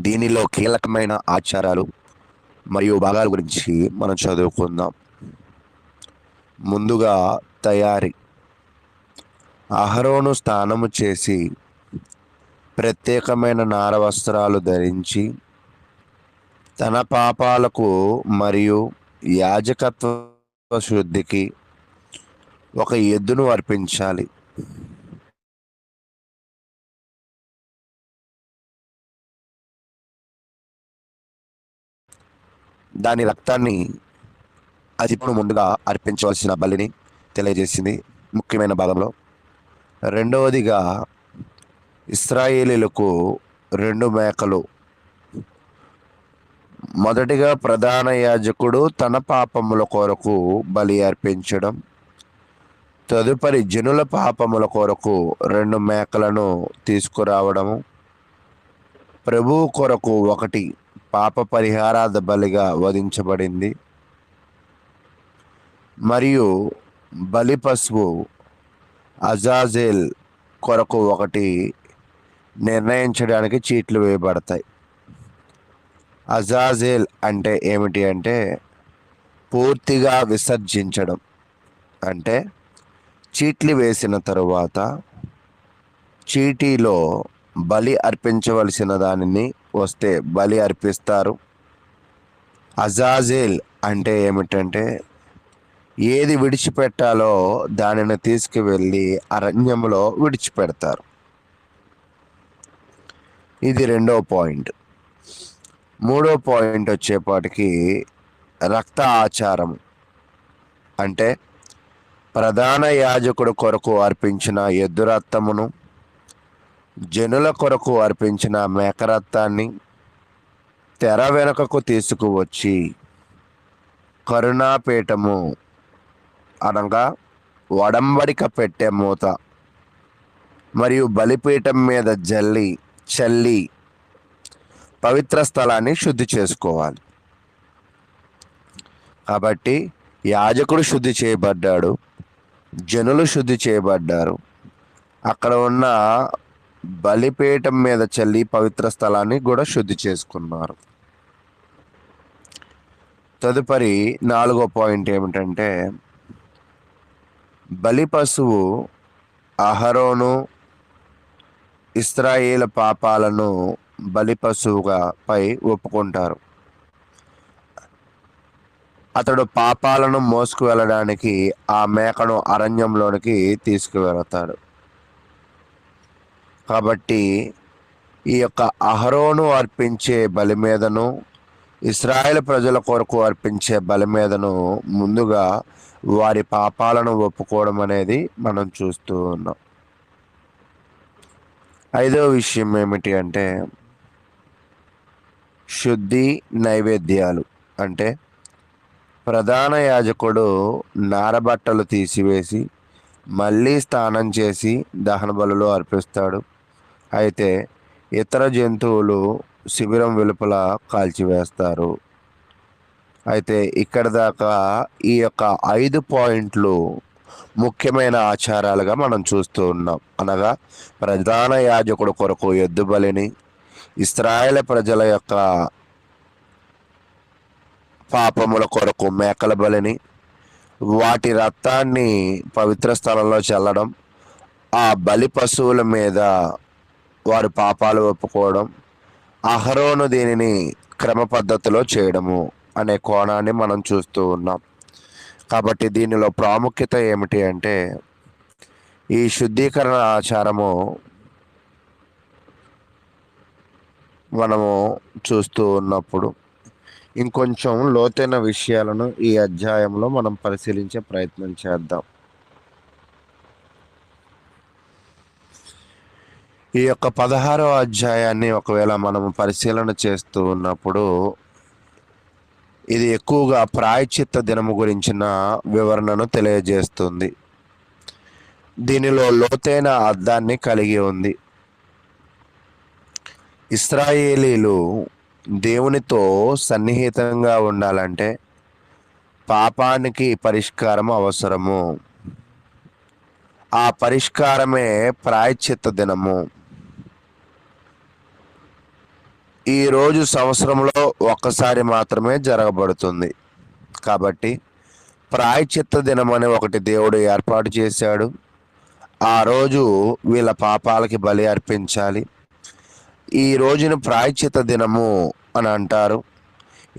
దీనిలో కీలకమైన ఆచారాలు మరియు భాగాల గురించి మనం చదువుకుందాం. ముందుగా తయారీ. అహరోను స్నానము చేసి ప్రత్యేకమైన నార వస్త్రాలు ధరించి తన పాపాలకు మరియు యాజకత్వ శుద్ధికి ఒక ఎద్దును అర్పించాలి. దాని రక్తాన్ని అది ఇప్పుడు ముందుగా అర్పించవలసిన బలిని తెలియజేసింది ముఖ్యమైన భాగంలో. రెండవదిగా ఇశ్రాయేలీయులకు 2 మేకలు. మొదటిగా ప్రధాన యాజకుడు తన పాపముల కొరకు బలి అర్పించడం, తదుపరి జనుల పాపముల కొరకు 2 మేకలను తీసుకురావడము, ప్రభువు కొరకు 1 పాప పరిహారార్థ బలిగా వధించబడింది, మరియు బలి పశువు అజాజేల్ కొరకు 1 నిర్ణయించడానికి చీట్లు వేయబడతాయి. అజాజేల్ అంటే ఏమిటి అంటే పూర్తిగా విసర్జించడం. అంటే చీట్లు వేసిన తరువాత చీటీలో బలి అర్పించవలసిన దానిని వస్తే బలి అర్పిస్తారు. అజాజేల్ అంటే ఏమిటంటే ఏది విడిచిపెట్టాలో దానిని తీసుకువెళ్ళి అరణ్యంలో విడిచిపెడతారు. ఇది 2వ పాయింట్. 3వ పాయింట్ వచ్చేపాటికి రక్త ఆచారం. అంటే ప్రధాన యాజకుడు కొరకు అర్పించిన ఎద్దు రక్తమును, జనుల కొరకు అర్పించిన మేకరక్తాన్ని తెర వెనుకకు తీసుకువచ్చి కరుణాపీఠము అనగా వడంబడిక పెట్టే మూత మరియు బలిపీఠం మీద చల్లి పవిత్ర స్థలాన్ని శుద్ధి చేసుకోవాలి. కాబట్టి యాజకుడు శుద్ధి చేయబడ్డాడు, జనులు శుద్ధి చేయబడ్డారు. అక్కడ ఉన్న బలిపీఠం మీద చల్లి పవిత్ర స్థలాన్ని కూడా శుద్ధి చేసుకున్నారు. తదుపరి 4వ పాయింట్ ఏమిటంటే బలి పశువు అహరోను ఇశ్రాయేలు పాపాలను బలి పశువుగా పై ఒప్పుకుంటారు. అతడు పాపాలను మోసుకు వెళ్ళడానికి ఆ మేకను అరణ్యంలోనికి తీసుకువెళతాడు. కాబట్టి ఈ యొక్క అహరోను అర్పించే బలి మీదను ఇశ్రాయేలు ప్రజల కొరకు అర్పించే బలి మీదను ముందుగా వారి పాపాలను ఒప్పుకోవడం అనేది మనం చూస్తూ ఉన్నాం. 5వ విషయం ఏమిటి అంటే శుద్ధి నైవేద్యాలు. అంటే ప్రధాన యాజకుడు నారబట్టలు తీసివేసి మళ్ళీ స్నానం చేసి దహన బలులు అర్పిస్తాడు. అయితే ఇతర జంతువులు శిబిరం వెలుపల కాల్చివేస్తారు. అయితే ఇక్కడ దాకా ఈ యొక్క 5 పాయింట్లు ముఖ్యమైన ఆచారాలుగా మనం చూస్తూ ఉన్నాం. అనగా ప్రధాన యాజకుడు కొరకు ఎద్దు బలిని, ఇశ్రాయేలు ప్రజల యొక్క పాపముల కొరకు మేకల బలిని, వాటి రక్తాన్ని పవిత్ర స్థలంలో చల్లడం, ఆ బలి పశువుల మీద వారి పాపాలు ఒప్పుకోవడం, అహరోను దీనిని క్రమ పద్ధతిలో చేయడము అనే కోణాన్ని మనం చూస్తూ ఉన్నాం. కాబట్టి దీనిలో ప్రాముఖ్యత ఏమిటి అంటే ఈ శుద్ధీకరణ ఆచారము మనము చూస్తూ ఉన్నప్పుడు ఇంకొంచెం లోతైన విషయాలను ఈ అధ్యాయంలో మనం పరిశీలించే ప్రయత్నం చేద్దాం. ఈ యొక్క 16వ అధ్యాయాన్ని ఒకవేళ మనము పరిశీలన చేస్తూ ఉన్నప్పుడు ఇది ఎక్కువగా ప్రాయశ్చిత్త దినము గురించిన వివరణను తెలియజేస్తుంది. దీనిలో లోతైన అర్థాన్ని కలిగి ఉంది. ఇశ్రాయేలీలు దేవునితో సన్నిహితంగా ఉండాలంటే పాపానికి పరిష్కారం అవసరము. ఆ పరిష్కారమే ప్రాయశ్చిత్త దినము. ఈరోజు సంవత్సరంలో ఒక్కసారి మాత్రమే జరగబడుతుంది. కాబట్టి ప్రాయశ్చిత్త దినం అని ఒకటి దేవుడు ఏర్పాటు చేశాడు. ఆ రోజు వీళ్ళ పాపాలకి బలి అర్పించాలి. ఈ రోజును ప్రాయశ్చిత్త దినము అని అంటారు.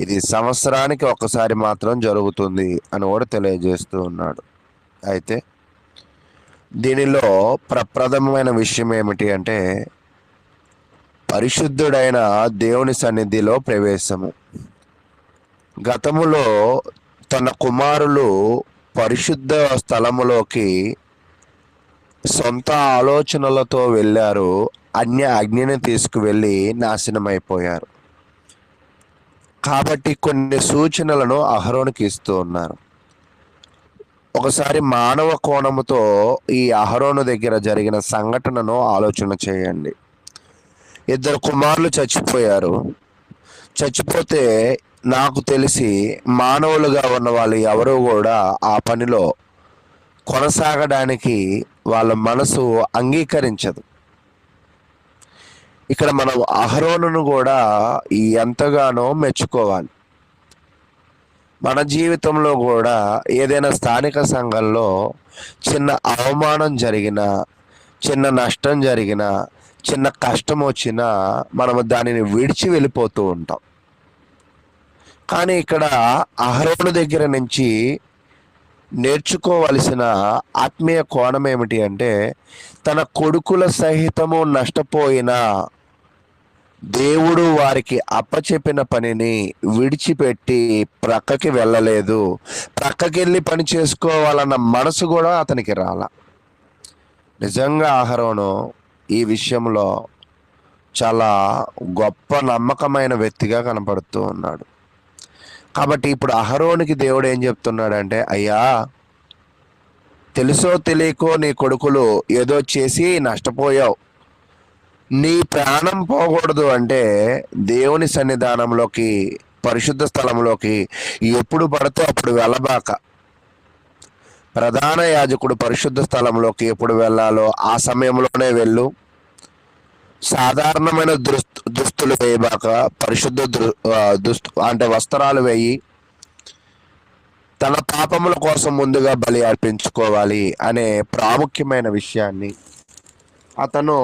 ఇది సంవత్సరానికి ఒక్కసారి మాత్రం జరుగుతుంది అని కూడా తెలియజేస్తూ ఉన్నాడు. అయితే దీనిలో ప్రప్రథమమైన విషయం ఏమిటి అంటే పరిశుద్ధుడైన దేవుని సన్నిధిలో ప్రవేశము. గతములో తన కుమారులు పరిశుద్ధ స్థలములోకి సొంత ఆలోచనలతో వెళ్ళారు. అగ్నిని తీసుకువెళ్ళి నాశనమైపోయారు. కాబట్టి కొన్ని సూచనలను అహరోనుకి ఇస్తూ ఉన్నారు. ఒకసారి మానవ కోణముతో ఈ అహరోను దగ్గర జరిగిన సంఘటనను ఆలోచన చేయండి. 2 కుమారులు చచ్చిపోయారు. చచ్చిపోతే నాకు తెలిసి మానవులుగా ఉన్న వాళ్ళు ఎవరూ కూడా ఆ పనిలో కొనసాగడానికి వాళ్ళ మనసు అంగీకరించదు. ఇక్కడ మనం అహరోనును కూడా ఎంతగానో మెచ్చుకోవాలి. మన జీవితంలో కూడా ఏదైనా స్థానిక సంఘంలో చిన్న అవమానం జరిగినా, చిన్న నష్టం జరిగినా, చిన్న కష్టం వచ్చినా మనము దానిని విడిచి వెళ్ళిపోతూ ఉంటాం. కానీ ఇక్కడ అహరోను దగ్గర నుంచి నేర్చుకోవలసిన ఆత్మీయ కోణం ఏమిటి అంటే, తన కొడుకుల సహితము నష్టపోయిన దేవుడు వారికి అప్పచెప్పిన పనిని విడిచిపెట్టి ప్రక్కకి వెళ్ళలేదు. ప్రక్కకెళ్ళి పని చేసుకోవాలన్న మనసు కూడా అతనికి రాల. నిజంగా అహరోను ఈ విషయంలో చాలా గొప్ప నమ్మకమైన వ్యక్తిగా కనపడుతూ ఉన్నాడు. కాబట్టి ఇప్పుడు అహరోనుకి దేవుడు ఏం చెప్తున్నాడంటే, అయ్యా, తెలుసో తెలియకో నీ కొడుకులు ఏదో చేసి నష్టపోయావు. నీ ప్రాణం పోకూడదు అంటే దేవుని సన్నిధానంలోకి, పరిశుద్ధ స్థలంలోకి ఎప్పుడు పడితే అప్పుడు వెళ్ళబాక. ప్రధాన యాజకుడు పరిశుద్ధ స్థలంలోకి ఎప్పుడు వెళ్ళాలో ఆ సమయంలోనే వెళ్ళు. సాధారణమైన దుస్తులు వేయబాక, పరిశుద్ధ అంటే వస్త్రాలు వేయి. తన పాపముల కోసం ముందుగా బలి అర్పించుకోవాలి అనే ప్రాముఖ్యమైన విషయాన్ని అతను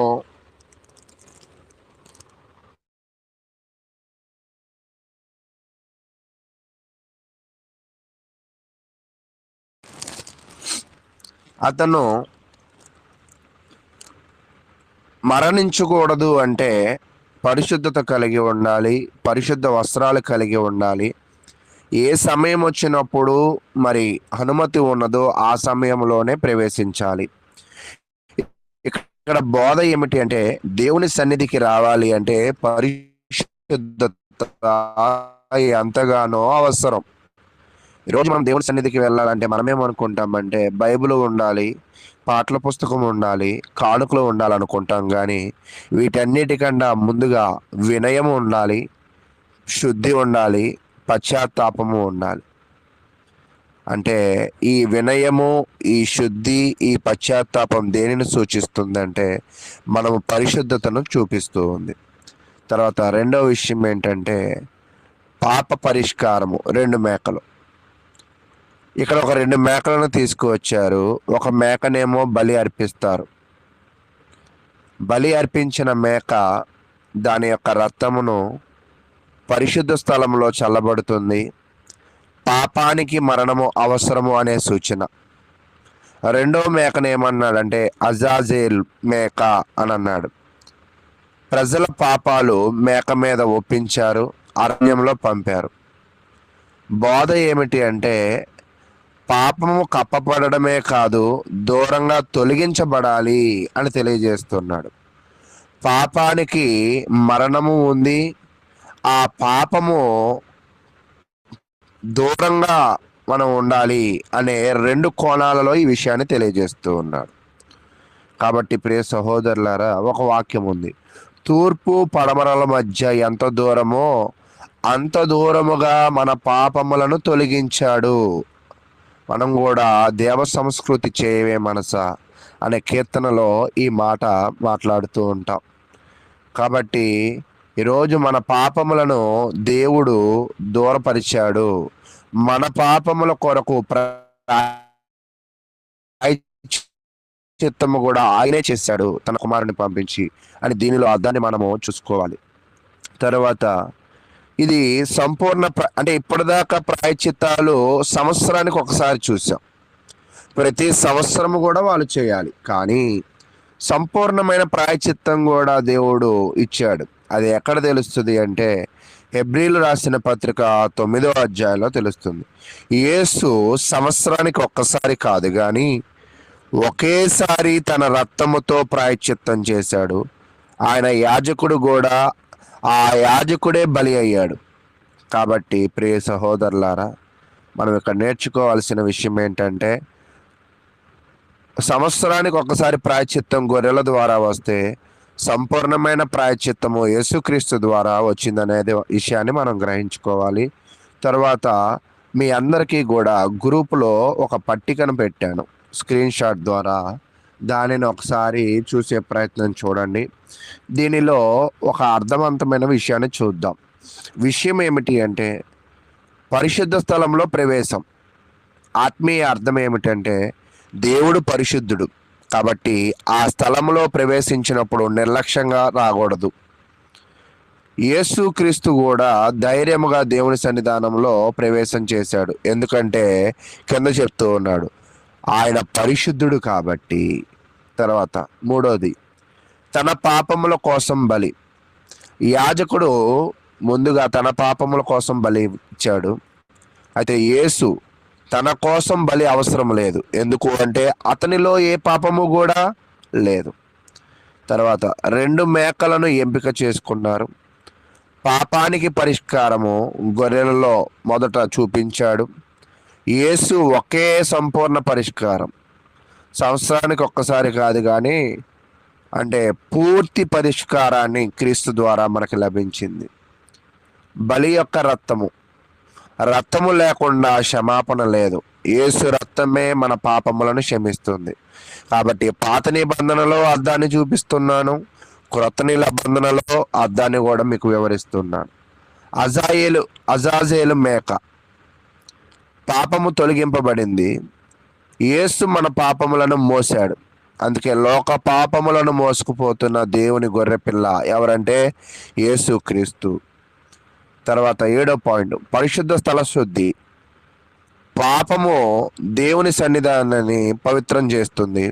మరణించకూడదు అంటే పరిశుద్ధత కలిగి ఉండాలి, పరిశుద్ధ వస్త్రాలు కలిగి ఉండాలి. ఏ సమయం వచ్చినప్పుడు మరి అనుమతి ఉన్నదో ఆ సమయంలోనే ప్రవేశించాలి. ఇక్కడ బోధ ఏమిటి అంటే, దేవుని సన్నిధికి రావాలి అంటే పరిశుద్ధత ఎంతగానో అవసరం. ఈరోజు మనం దేవుని సన్నిధికి వెళ్ళాలంటే మనమేమనుకుంటామంటే బైబిల్ ఉండాలి, పాటల పుస్తకం ఉండాలి, కానుకలు ఉండాలనుకుంటాం. కానీ వీటన్నిటికన్నా ముందుగా వినయము ఉండాలి, శుద్ధి ఉండాలి, పశ్చాత్తాపము ఉండాలి. అంటే ఈ వినయము, ఈ శుద్ధి, ఈ పశ్చాత్తాపం దేనిని సూచిస్తుందంటే మనము పరిశుద్ధతను చూపిస్తూ ఉంది. తర్వాత రెండవ విషయం ఏంటంటే పాప పరిష్కారము. 2 మేకలు. ఇక్కడ ఒక 2 మేకలను తీసుకువచ్చారు. ఒక మేకనేమో బలి అర్పిస్తారు. బలి అర్పించిన మేక దాని యొక్క రక్తమును పరిశుద్ధ స్థలంలో చల్లబడుతుంది. పాపానికి మరణము అవసరము అనే సూచన. రెండో మేకను ఏమన్నాడంటే అజాజేల్ మేక అని అన్నాడు. ప్రజల పాపాలు మేక మీద ఒప్పించారు, అరణ్యంలో పంపారు. బోధ ఏమిటి అంటే పాపము కప్పబడమే కాదు, దూరంగా తొలగించబడాలి అని తెలియజేస్తున్నాడు. పాపానికి మరణము ఉంది, ఆ పాపము దూరంగా మనం ఉండాలి అనే 2 కోణాలలో ఈ విషయాన్ని తెలియజేస్తూ ఉన్నాడు. కాబట్టి ప్రియ సహోదరులారా, ఒక వాక్యం ఉంది, తూర్పు పడమరల మధ్య ఎంత దూరమో అంత దూరముగా మన పాపములను తొలగించాడు. మనం కూడా దేవ సంస్కృతి చేయవే మనసా అనే కీర్తనలో ఈ మాట మాట్లాడుతూ ఉంటాం. కాబట్టి ఈరోజు మన పాపములను దేవుడు దూరపరిచాడు. మన పాపముల కొరకు చిత్తము కూడా ఆయనే చేశాడు తన కుమారుని పంపించి అని దీనిలో అర్థాన్ని మనము చూసుకోవాలి. తర్వాత ఇది సంపూర్ణ అంటే ఇప్పటిదాకా ప్రాయశ్చిత్తాలు సంవత్సరానికి ఒకసారి చూసాం, ప్రతి సంవత్సరము కూడా వాళ్ళు చేయాలి. కానీ సంపూర్ణమైన ప్రాయశ్చిత్తం కూడా దేవుడు ఇచ్చాడు. అది ఎక్కడ తెలుస్తుంది అంటే హెబ్రీలు రాసిన పత్రిక 9వ అధ్యాయంలో తెలుస్తుంది. యేసు సంవత్సరానికి ఒక్కసారి కాదు కానీ ఒకేసారి తన రక్తముతో ప్రాయశ్చిత్తం చేశాడు. ఆయన యాజకుడు కూడా, ఆ యాజకుడే బలి అయ్యాడు. కాబట్టి ప్రియ సహోదరులారా, మనం ఇక్కడ నేర్చుకోవాల్సిన విషయం ఏంటంటే, సంవత్సరానికి ఒకసారి ప్రాయశ్చిత్తం గొర్రెల ద్వారా వస్తే సంపూర్ణమైన ప్రాయశ్చిత్తము యేసుక్రీస్తు ద్వారా వచ్చిందనేది విషయాన్ని మనం గ్రహించుకోవాలి. తర్వాత మీ అందరికీ కూడా గ్రూపులో ఒక పట్టికను పెట్టాను స్క్రీన్ షాట్ ద్వారా, దానిని ఒకసారి చూసే ప్రయత్నం చూడండి. దీనిలో ఒక అర్థవంతమైన విషయాన్ని చూద్దాం. విషయం ఏమిటి అంటే, పరిశుద్ధ స్థలంలో ప్రవేశం. ఆత్మీయ అర్థం ఏమిటంటే, దేవుడు పరిశుద్ధుడు కాబట్టి ఆ స్థలంలో ప్రవేశించినప్పుడు నిర్లక్ష్యంగా రాకూడదు. యేసుక్రీస్తు కూడా ధైర్యముగా దేవుని సన్నిధానంలో ప్రవేశం చేశాడు. ఎందుకంటే కింద చెప్తూ ఉన్నాడు, ఆయన పరిశుద్ధుడు కాబట్టి. తర్వాత మూడోది, తన పాపముల కోసం బలి. యాజకుడు ముందుగా తన పాపముల కోసం బలి ఇచ్చాడు. అయితే యేసు తన కోసం బలి అవసరం లేదు. ఎందుకు అంటే అతనిలో ఏ పాపము కూడా లేదు. తర్వాత 2 మేకలను ఎంపిక చేసుకున్నారు. పాపానికి పరిష్కారము గొర్రెలలో మొదట చూపించాడు. యేసు ఒకే సంపూర్ణ పరిష్కారం. సంవత్సరానికి ఒక్కసారి కాదు కానీ, అంటే పూర్తి పరిష్కారాన్ని క్రీస్తు ద్వారా మనకి లభించింది. బలి యొక్క రక్తము లేకుండా క్షమాపణ లేదు. యేసు రక్తమే మన పాపములను క్షమిస్తుంది. కాబట్టి పాత నిబంధనలో అర్థాన్ని చూపిస్తున్నాను, క్రొత్త నిబంధనలో అర్థాన్ని కూడా మీకు వివరిస్తున్నాను. అజాజేలు మేక పాపము తొలగింపబడింది. యేసు మన పాపములను మోసాడు. అందుకే లోక పాపములను మోసుకుపోతున్న దేవుని గొర్రెపిల్ల ఎవరంటే యేసుక్రీస్తు. తర్వాత 7వ పాయింట్, పరిశుద్ధ స్థల శుద్ధి. పాపము దేవుని సన్నిధానాన్ని పవిత్రం చేస్తుంది.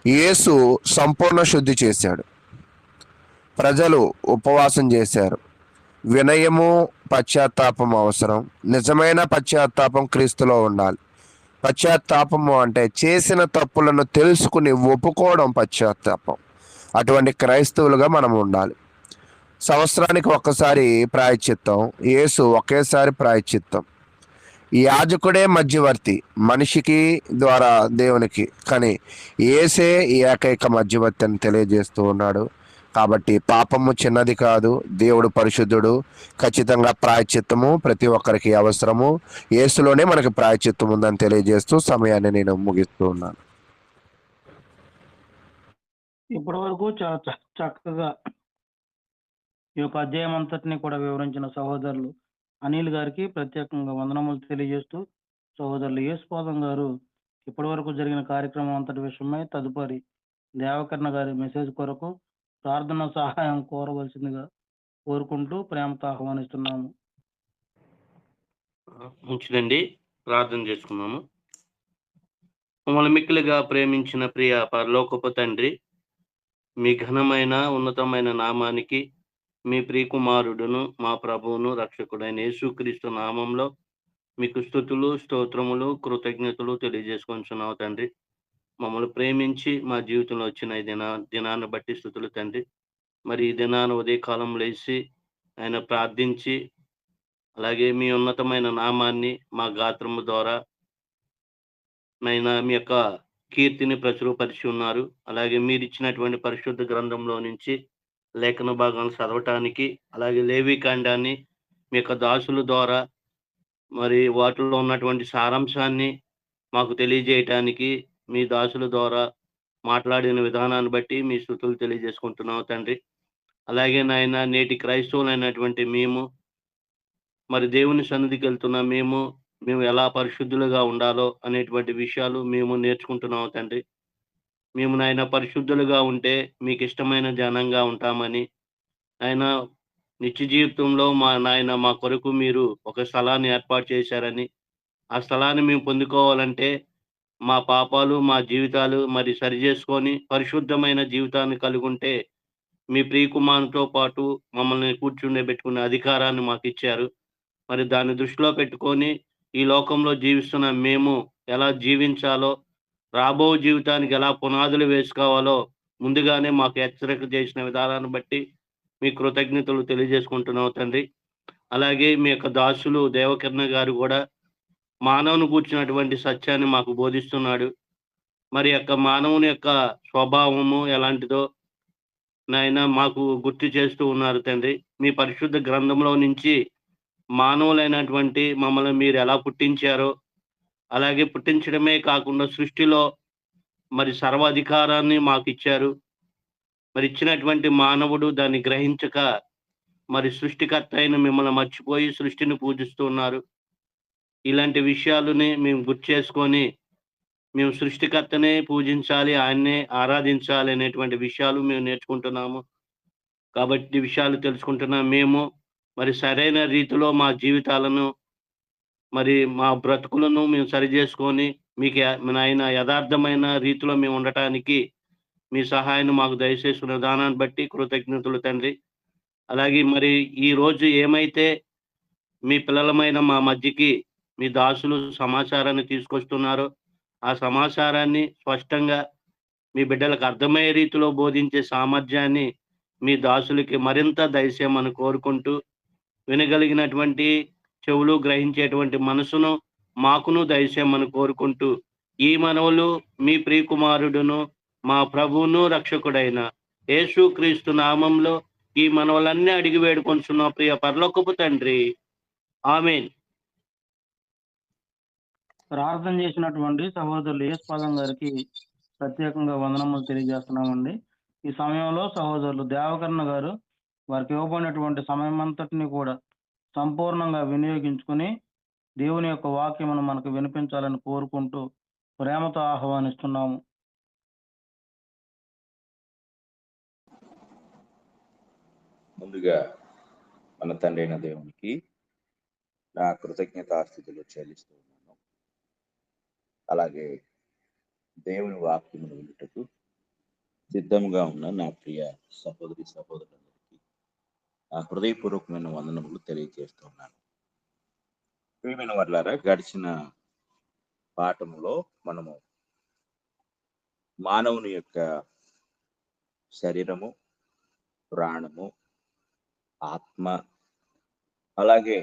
యేసు సంపూర్ణ శుద్ధి చేశాడు. ప్రజలు ఉపవాసం చేశారు. వినయము, పశ్చాత్తాపం అవసరం. నిజమైన పశ్చాత్తాపం క్రీస్తులో ఉండాలి. పశ్చాత్తాపము అంటే చేసిన తప్పులను తెలుసుకుని ఒప్పుకోవడం పశ్చాత్తాపం. అటువంటి క్రైస్తవులుగా మనం ఉండాలి. సంవత్సరానికి ఒక్కసారి ప్రాయశ్చిత్తం, యేసు ఒకేసారి ప్రాయశ్చిత్తం. యాజకుడే మధ్యవర్తి మనిషికి ద్వారా దేవునికి, కానీ యేసే ఏకైక మధ్యవర్తి అని తెలియజేస్తూ ఉన్నాడు. కాబట్టి పాపము చిన్నది కాదు, దేవుడు పరిశుద్ధుడు. ఖచ్చితంగా ప్రాయశ్చిత్తము ప్రతి ఒక్కరికి అవసరము. యేసులోనే మనకి ప్రాయశ్చిత్తం ఉందని తెలియజేస్తూ సమయాన్ని నేను ముగిస్తూ ఉన్నాను. ఇప్పటి వరకు చాలా చక్కగా ఈ యొక్క అధ్యాయం అంతటిని కూడా వివరించిన సహోదరులు అనిల్ గారికి ప్రత్యేకంగా వందనములు తెలియజేస్తూ, సహోదరులు యేసుపాదం గారు ఇప్పటి వరకు జరిగిన కార్యక్రమం అంతటి విషయమై తదుపరి దేవకర్ణ గారి మెసేజ్ కొరకు ప్రార్థన సహాయం కోరవలసిందిగా కోరుకుంటూ ప్రేమతో ఆహ్వానిస్తున్నాము. మంచిదండి, ప్రార్థన చేసుకున్నాము. మమ్మల్ని మిక్కిలిగా ప్రేమించిన ప్రియ పరలోకపు తండ్రి, మీ ఘనమైన ఉన్నతమైన నామానికి, మీ ప్రియకుమారుడును మా ప్రభువును రక్షకుడైన యేసుక్రీస్తు నామంలో మీకు స్తుతులు, స్తోత్రములు, కృతజ్ఞతలు తెలియజేసుకుంటున్నావు తండ్రి. మమ్మల్ని ప్రేమించి మా జీవితంలో వచ్చిన ఈ దినాన్ని బట్టి స్తుతులు తండ్రి. మరి ఈ దినాన్ని ఉదయకాలం లేచి ఆయన ప్రార్థించి, అలాగే మీ ఉన్నతమైన నామాన్ని మా గాత్రము ద్వారా నైనా మీ యొక్క కీర్తిని ప్రచురపరిచి ఉన్నారు. అలాగే మీరు ఇచ్చినటువంటి పరిశుద్ధ గ్రంథంలో నుంచి లేఖన భాగాలను చదవటానికి, అలాగే లేవీకాండాన్ని మీ యొక్క దాసుల ద్వారా మరి వాటిలో ఉన్నటువంటి సారాంశాన్ని మాకు తెలియజేయటానికి మీ దాసుల ద్వారా మాట్లాడిన విధానాన్ని బట్టి మీ స్తుతులు తెలియజేసుకుంటున్నాం తండ్రి. అలాగే నాయన నేటి క్రైస్తవులైనటువంటి మేము, మరి దేవుని సన్నిధికి వెళ్తున్న మేము ఎలా పరిశుద్ధులుగా ఉండాలో అనేటువంటి విషయాలు మేము నేర్చుకుంటున్నాం తండ్రి. మేము నాయన పరిశుద్ధులుగా ఉంటే మీకు ఇష్టమైన జనంగా ఉంటామని, ఆయన నిత్య జీవితంలో మా కొరకు మీరు ఒక స్థలాన్ని ఏర్పాటు చేశారని, ఆ స్థలాన్ని మేము పొందుకోవాలంటే మా పాపాలు, మా జీవితాలు మరి సరి చేసుకొని పరిశుద్ధమైన జీవితాన్ని కలిగి ఉంటే మీ ప్రియకుమారునితో పాటు మమ్మల్ని కూర్చుండబెట్టుకునే అధికారాన్ని మాకు ఇచ్చారు. మరి దాన్ని దృష్టిలో పెట్టుకొని ఈ లోకంలో జీవిస్తున్న మేము ఎలా జీవించాలో, రాబో జీవితానికి ఎలా పునాదులు వేసుకోవాలో ముందుగానే మాకు హెచ్చరిక చేసిన విధానాన్ని బట్టి మీ కృతజ్ఞతలు తెలియజేసుకుంటున్నాం తండ్రి. అలాగే మీ యొక్క దాసులు దేవకర్ణ గారు కూడా మానవుని గూర్చినటువంటి సత్యాన్ని మాకు బోధిస్తున్నాడు. మరి యొక్క మానవుని యొక్క స్వభావము ఎలాంటిదో నాయన మాకు గుర్తు చేస్తూ ఉన్నారు తండ్రి. మీ పరిశుద్ధ గ్రంథంలో నుంచి మానవులైనటువంటి మమ్మల్ని మీరు ఎలా పుట్టించారో, అలాగే పుట్టించడమే కాకుండా సృష్టిలో మరి సర్వాధికారాన్ని మాకిచ్చారు. మరి ఇచ్చినటువంటి మానవుడు దాన్ని గ్రహించక మరి సృష్టికర్త అయిన మిమ్మల్ని మర్చిపోయి సృష్టిని పూజిస్తూ ఉన్నారు. ఇలాంటి విషయాలని మేము గుర్తు చేసుకొని మేము సృష్టికర్తనే పూజించాలి, ఆయన్నే ఆరాధించాలి అనేటువంటి విషయాలు మేము నేర్చుకుంటున్నాము. కాబట్టి ఈ విషయాలు తెలుసుకుంటున్న మేము మరి సరైన రీతిలో మా జీవితాలను మరి మా బ్రతుకులను మేము సరిచేసుకొని మీకు నాయన యథార్థమైన రీతిలో మేము ఉండటానికి మీ సహాయాన్ని మాకు దయచేసిన విధానాన్ని బట్టి కృతజ్ఞతలు తండ్రి. అలాగే మరి ఈరోజు ఏమైతే మీ పిల్లలమైన మా మధ్యకి మీ దాసులు సమాచారాన్ని తీసుకొస్తున్నారో ఆ సమాచారాన్ని స్పష్టంగా మీ బిడ్డలకు అర్థమయ్యే రీతిలో బోధించే సామర్థ్యాన్ని మీ దాసులకి మరింత దయచేయమని కోరుకుంటూ, వినగలిగినటువంటి చెవులు గ్రహించేటువంటి మనసును మాకును దయచేయమని కోరుకుంటూ, ఈ మనవులు మీ ప్రియకుమారుడును మా ప్రభువును రక్షకుడైన యేసుక్రీస్తు నామంలో ఈ మనవులన్నీ అడిగి వేడుకొంచున్న ప్రియ పరలోకపు తండ్రి, ఆమేన్. ప్రార్థన చేసినటువంటి సహోదరులు యేసుపాదం గారికి ప్రత్యేకంగా వందనములు తెలియజేస్తున్నామండి. ఈ సమయంలో సహోదరులు దేవకర్ణ గారు వారికి ఇవ్వబడినటువంటి సమయం అంతటిని కూడా సంపూర్ణంగా వినియోగించుకుని దేవుని యొక్క వాక్యమును మనకు వినిపించాలని కోరుకుంటూ ప్రేమతో ఆహ్వానిస్తున్నాము. ముందుగా మన తండ్రి అయిన దేవునికి నా కృతజ్ఞతాస్థితులు చెల్లిస్తూ ఉన్నాను. అలాగే దేవుని వాక్యమును వినుటకు సిద్ధంగా ఉన్న నా ప్రియ సహోదరి సహోదరులందరికీ నా హృదయపూర్వకమైన వందనములు తెలియజేస్తున్నాను. ప్రియమైన వర్లారా, గడిచిన పాఠములో మనము మానవుని యొక్క శరీరము, ప్రాణము, ఆత్మ, అలాగే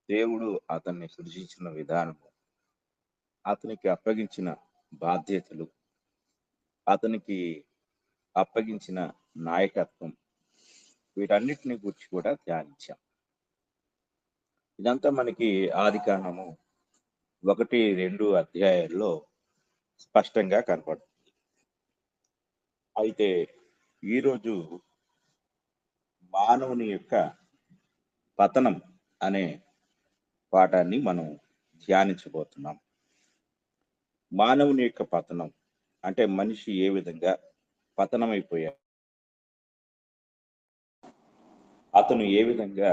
దేవుడు అతన్ని సృజించిన విధానము, అతనికి అప్పగించిన బాధ్యతలు, అతనికి అప్పగించిన నాయకత్వం, వీటన్నిటిని గురించి కూడా ధ్యానించాం. ఇదంతా మనకి ఆదికాండము 1-2 అధ్యాయాల్లో స్పష్టంగా కనపడుతుంది. అయితే ఈరోజు మానవుని యొక్క పతనం అనే పాఠాన్ని మనం ధ్యానించబోతున్నాం. మానవుని యొక్క పతనం అంటే మనిషి ఏ విధంగా పతనమైపోయాడు, అతను ఏ విధంగా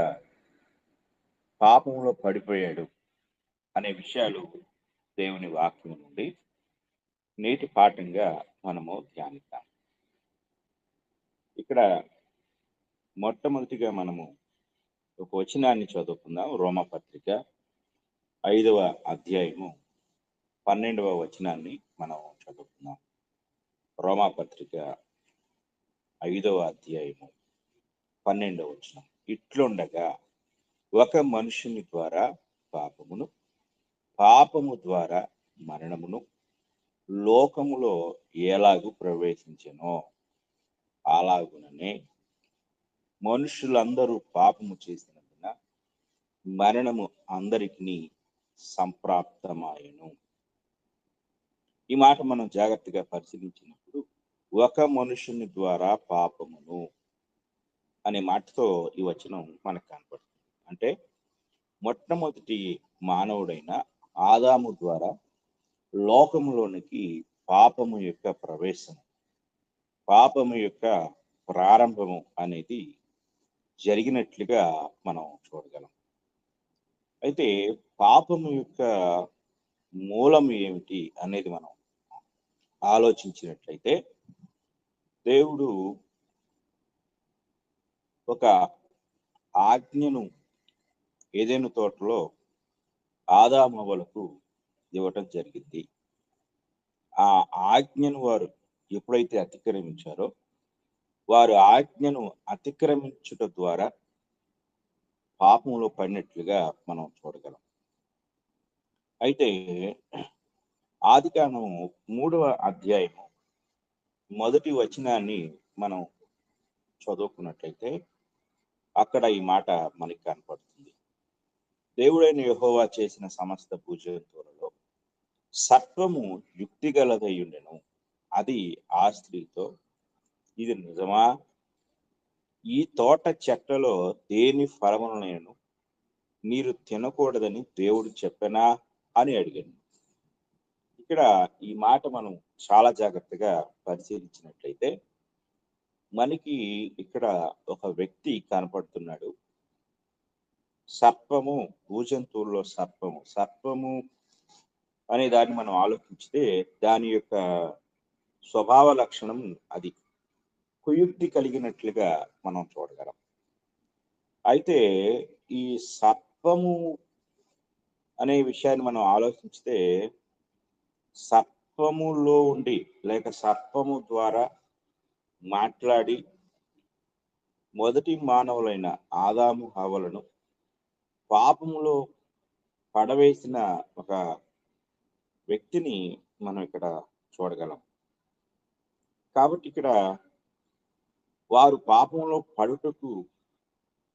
పాపంలో పడిపోయాడు అనే విషయాలు దేవుని వాక్యం నుండి నేటి పాఠంగా మనము ధ్యానిద్దాం. ఇక్కడ మొట్టమొదటిగా మనము ఒక వచనాన్ని చదువుకుందాం. రోమాపత్రిక 5వ అధ్యాయము 12వ వచనాన్ని మనం చదువుకుందాం. రోమాపత్రిక 5వ అధ్యాయము 12వ వచనం. ఇట్లుండగా ఒక మనుషుని ద్వారా పాపమును, పాపము ద్వారా మరణమును లోకములో ఎలాగూ ప్రవేశించెనో అలాగుననే మనుషులందరూ పాపము చేసినందున మరణము అందరికీ సంప్రాప్తమాయెను. ఈ మాట మనం జాగ్రత్తగా పరిశీలించినప్పుడు ఒక మనుషుని ద్వారా పాపమును అనే మాటతో ఈ వచనం మనకు కనపడుతుంది. అంటే మొట్టమొదటి మానవుడైన ఆదాము ద్వారా లోకములోనికి పాపము యొక్క ప్రవేశం, పాపము యొక్క ప్రారంభము అనేది జరిగినట్లుగా మనం చూడగలం. అయితే పాపము యొక్క మూలం ఏమిటి అనేది మనం ఆలోచించినట్లయితే, దేవుడు ఒక ఆజ్ఞను ఏదైనా తోటలో ఆదాము హవ్వలకు ఇవ్వటం జరిగింది. ఆ ఆజ్ఞను వారు ఎప్పుడైతే అతిక్రమించారో వారు ఆజ్ఞను అతిక్రమించుట ద్వారా పాపంలో పడినట్లుగా మనం చూడగలం. అయితే ఆదికాండము 3వ అధ్యాయము మొదటి వచనాన్ని మనం చదువుకున్నట్లయితే అక్కడ ఈ మాట మనకి కనపడుతుంది. దేవుడైన యెహోవా చేసిన సమస్త భూజంతువులలో సర్పము యుక్తిగలదై ఉండెను. అది ఆ స్త్రీతో, ఇది నిజమా? ఈ తోట చెట్లలో దేని ఫలములను మీరు తినకూడదని దేవుడు చెప్పనా అని అడిగాను. ఇక్కడ ఈ మాట మనం చాలా జాగ్రత్తగా పరిశీలించినట్లయితే మనకి ఇక్కడ ఒక వ్యక్తి కనపడుతున్నాడు. సర్పము, భూజంతువుల్లో సర్పము అనే దాన్ని మనం ఆలోచించితే దాని యొక్క స్వభావ లక్షణం అది కుయుక్తి కలిగినట్లుగా మనం చూడగలం. అయితే ఈ సర్పము అనే విషయాన్ని మనం ఆలోచిస్తే సర్పములో ఉండి లేక సర్పము ద్వారా మాట్లాడి మొదటి మానవులైన ఆదాము హవ్వలను పాపములో పడవేసిన ఒక వ్యక్తిని మనం ఇక్కడ చూడగలం. కాబట్టి ఇక్కడ వారు పాపంలో పడుటకు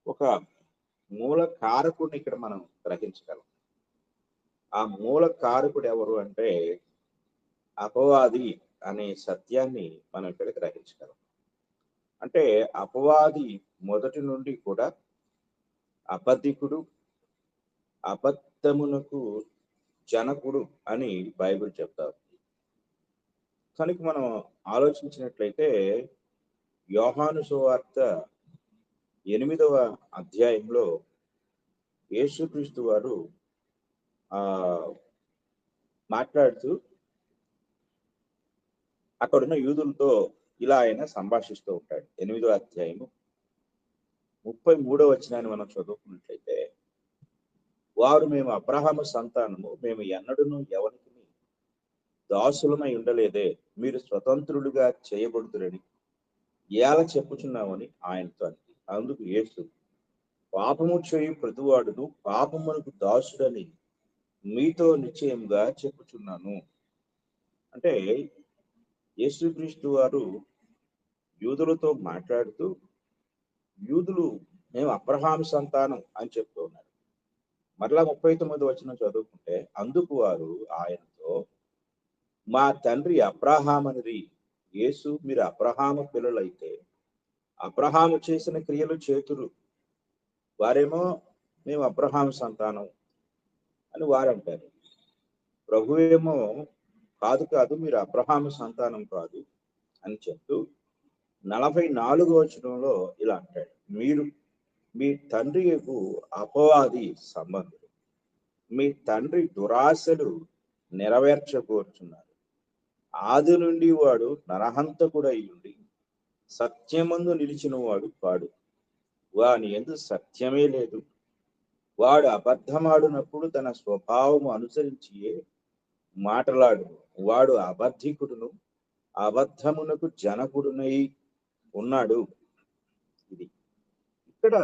ఒక మూల కారకుడిని ఇక్కడ మనం గ్రహించగలం. ఆ మూల కారకుడు ఎవరు అంటే అపవాది అనే సత్యాన్ని మనం ఇక్కడ గ్రహించగలం. అంటే అపవాది మొదటి నుండి కూడా అబద్ధికుడు, అబద్ధమునకు జనకుడు అని బైబిల్ చెప్తారు. కనుక మనం ఆలోచించినట్లయితే యోహాను సువార్త 8వ అధ్యాయంలో యేసుక్రీస్తు వారు మాట్లాడుతూ అక్కడున్న యూదులతో ఇలా ఆయన సంభాషిస్తూ ఉంటాడు. 8వ అధ్యాయము 33వ వచనాన్ని మనం చదువుకున్నట్లయితే, వారు మేము అబ్రహాము సంతానము, మేము ఎన్నడూను ఎవరికి దాసులమై ఉండలేదే, మీరు స్వతంత్రులుగా చేయబడుతురని ఎలా చెప్పుచున్నామని ఆయనతో అంది. అందుకు యేసు, పాపము చేయు ప్రతివాడును పాపమునకు దాసుడని మీతో నిశ్చయంగా చెప్పుచున్నాను. అంటే యేసుక్రీస్తు వారు యూదులతో మాట్లాడుతూ, యూదులు మేము అబ్రహాము సంతానం అని చెప్తూ ఉన్నారు. మరలా 39వ వచనం చదువుకుంటే, అందుకు వారు ఆయనతో, మా తండ్రి అబ్రహామనిరి. యేసు, మీరు అబ్రహాము పిల్లలైతే అబ్రహాము చేసిన క్రియలు చేతురు. వారేమో మేము అబ్రహాము సంతానం అని వారంటారు. ప్రభువేమో కాదు మీరు అబ్రహాము సంతానం కాదు అని చెప్తూ 44వ వచనంలో ఇలా అంటాడు, మీరు మీ తండ్రి అపవాది సంబంధులు, మీ తండ్రి దురాశలు నెరవేర్చకూర్చున్నారు. ఆది నుండి వాడు నరహంతకుడై ఉండి సత్యమందు నిలిచిన వాడు కాడు, వాని యందు సత్యమే లేదు. వాడు అబద్ధమాడునప్పుడు తన స్వభావము అనుసరించి మాటలాడు. వాడు అబద్ధికుడును అబద్ధమునకు జనకుడునై ఉన్నాడు. ఇది ఇక్కడ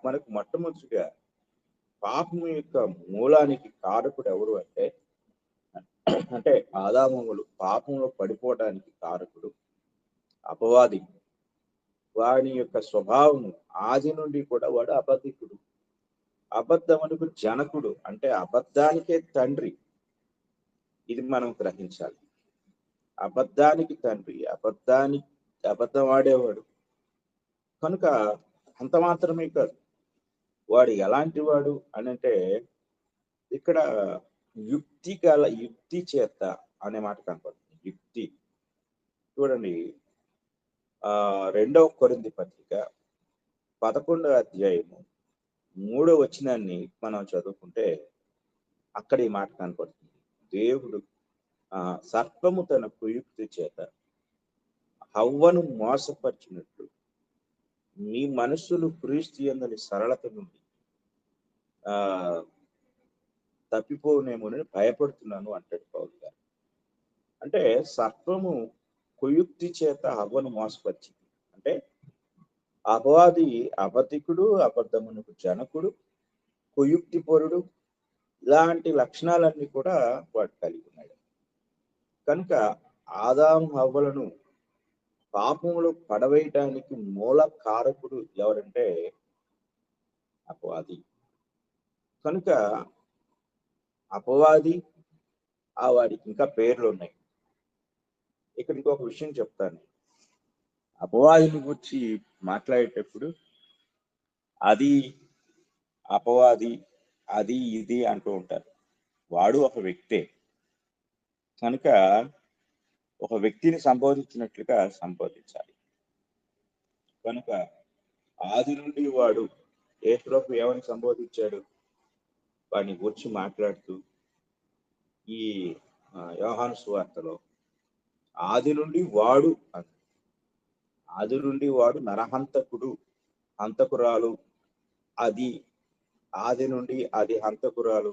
మనకు మొట్టమొదటిగా పాపము యొక్క మూలానికి కారకుడు ఎవరు అంటే ఆదాములు పాపంలో పడిపోవడానికి కారకుడు అపవాది. వాడి యొక్క స్వభావము ఆది నుండి కూడా వాడు అబద్ధికుడు, అబద్ధమునకు జనకుడు అంటే అబద్ధానికే తండ్రి. ఇది మనం గ్రహించాలి. అబద్ధానికి తండ్రి, అబద్ధం ఆడేవాడు. కనుక అంత మాత్రమే కాదు, వాడు ఎలాంటి వాడు అని అంటే ఇక్కడ యుక్తి చేత అనే మాట కనపడుతుంది. యుక్తి చూడండి, 2వ కొరింథీ పత్రిక 11వ అధ్యాయము 3వ వచనాన్ని మనం చదువుకుంటే అక్కడ ఈ మాట కనపడుతుంది. దేవుడు సర్పము తన కుయుక్తి చేత హవ్వను మోసపరిచినట్లు మీ మనస్సులు క్రీస్తు యందలి సరళత నుండి తప్పిపోనేమోనని భయపడుతున్నాను అంటాడు పౌలు గారు. అంటే సర్పము కుయుక్తి చేత హవ్వను మోసపరిచింది. అంటే అపవాది అబద్ధికుడు, అబద్ధమునకు జనకుడు, కుయుక్తి పరుడు, ఇలాంటి లక్షణాలన్నీ కూడా వాడు కలిగి ఉన్నాడు. కనుక ఆదాము హవ్వలను పాపములు పడవేయటానికి మూల కారకుడు ఎవరంటే అపవాది. కనుక అపవాది వాడికి ఇంకా పేర్లు ఉన్నాయి. ఇక్కడ ఇంకొక విషయం చెప్తాను. అపవాదిని గురించి మాట్లాడేటప్పుడు అది అపవాది, అది ఇది అంటూ ఉంటారు. వాడు ఒక వ్యక్తే. కనుక ఒక వ్యక్తిని సంబోధించినట్లుగా సంబోధించాలి. కనుక ఆది నుండి వాడు యేసుప్రభు ఏమని సంబోధించాడు? వాడిని గురించి మాట్లాడుతూ ఈ యోహాను సువార్తలో ఆది నుండి వాడు ఆది నుండి వాడు నరహంతకుడు, హంతకురాలు, అది ఆది నుండి అది హంతకురాలు,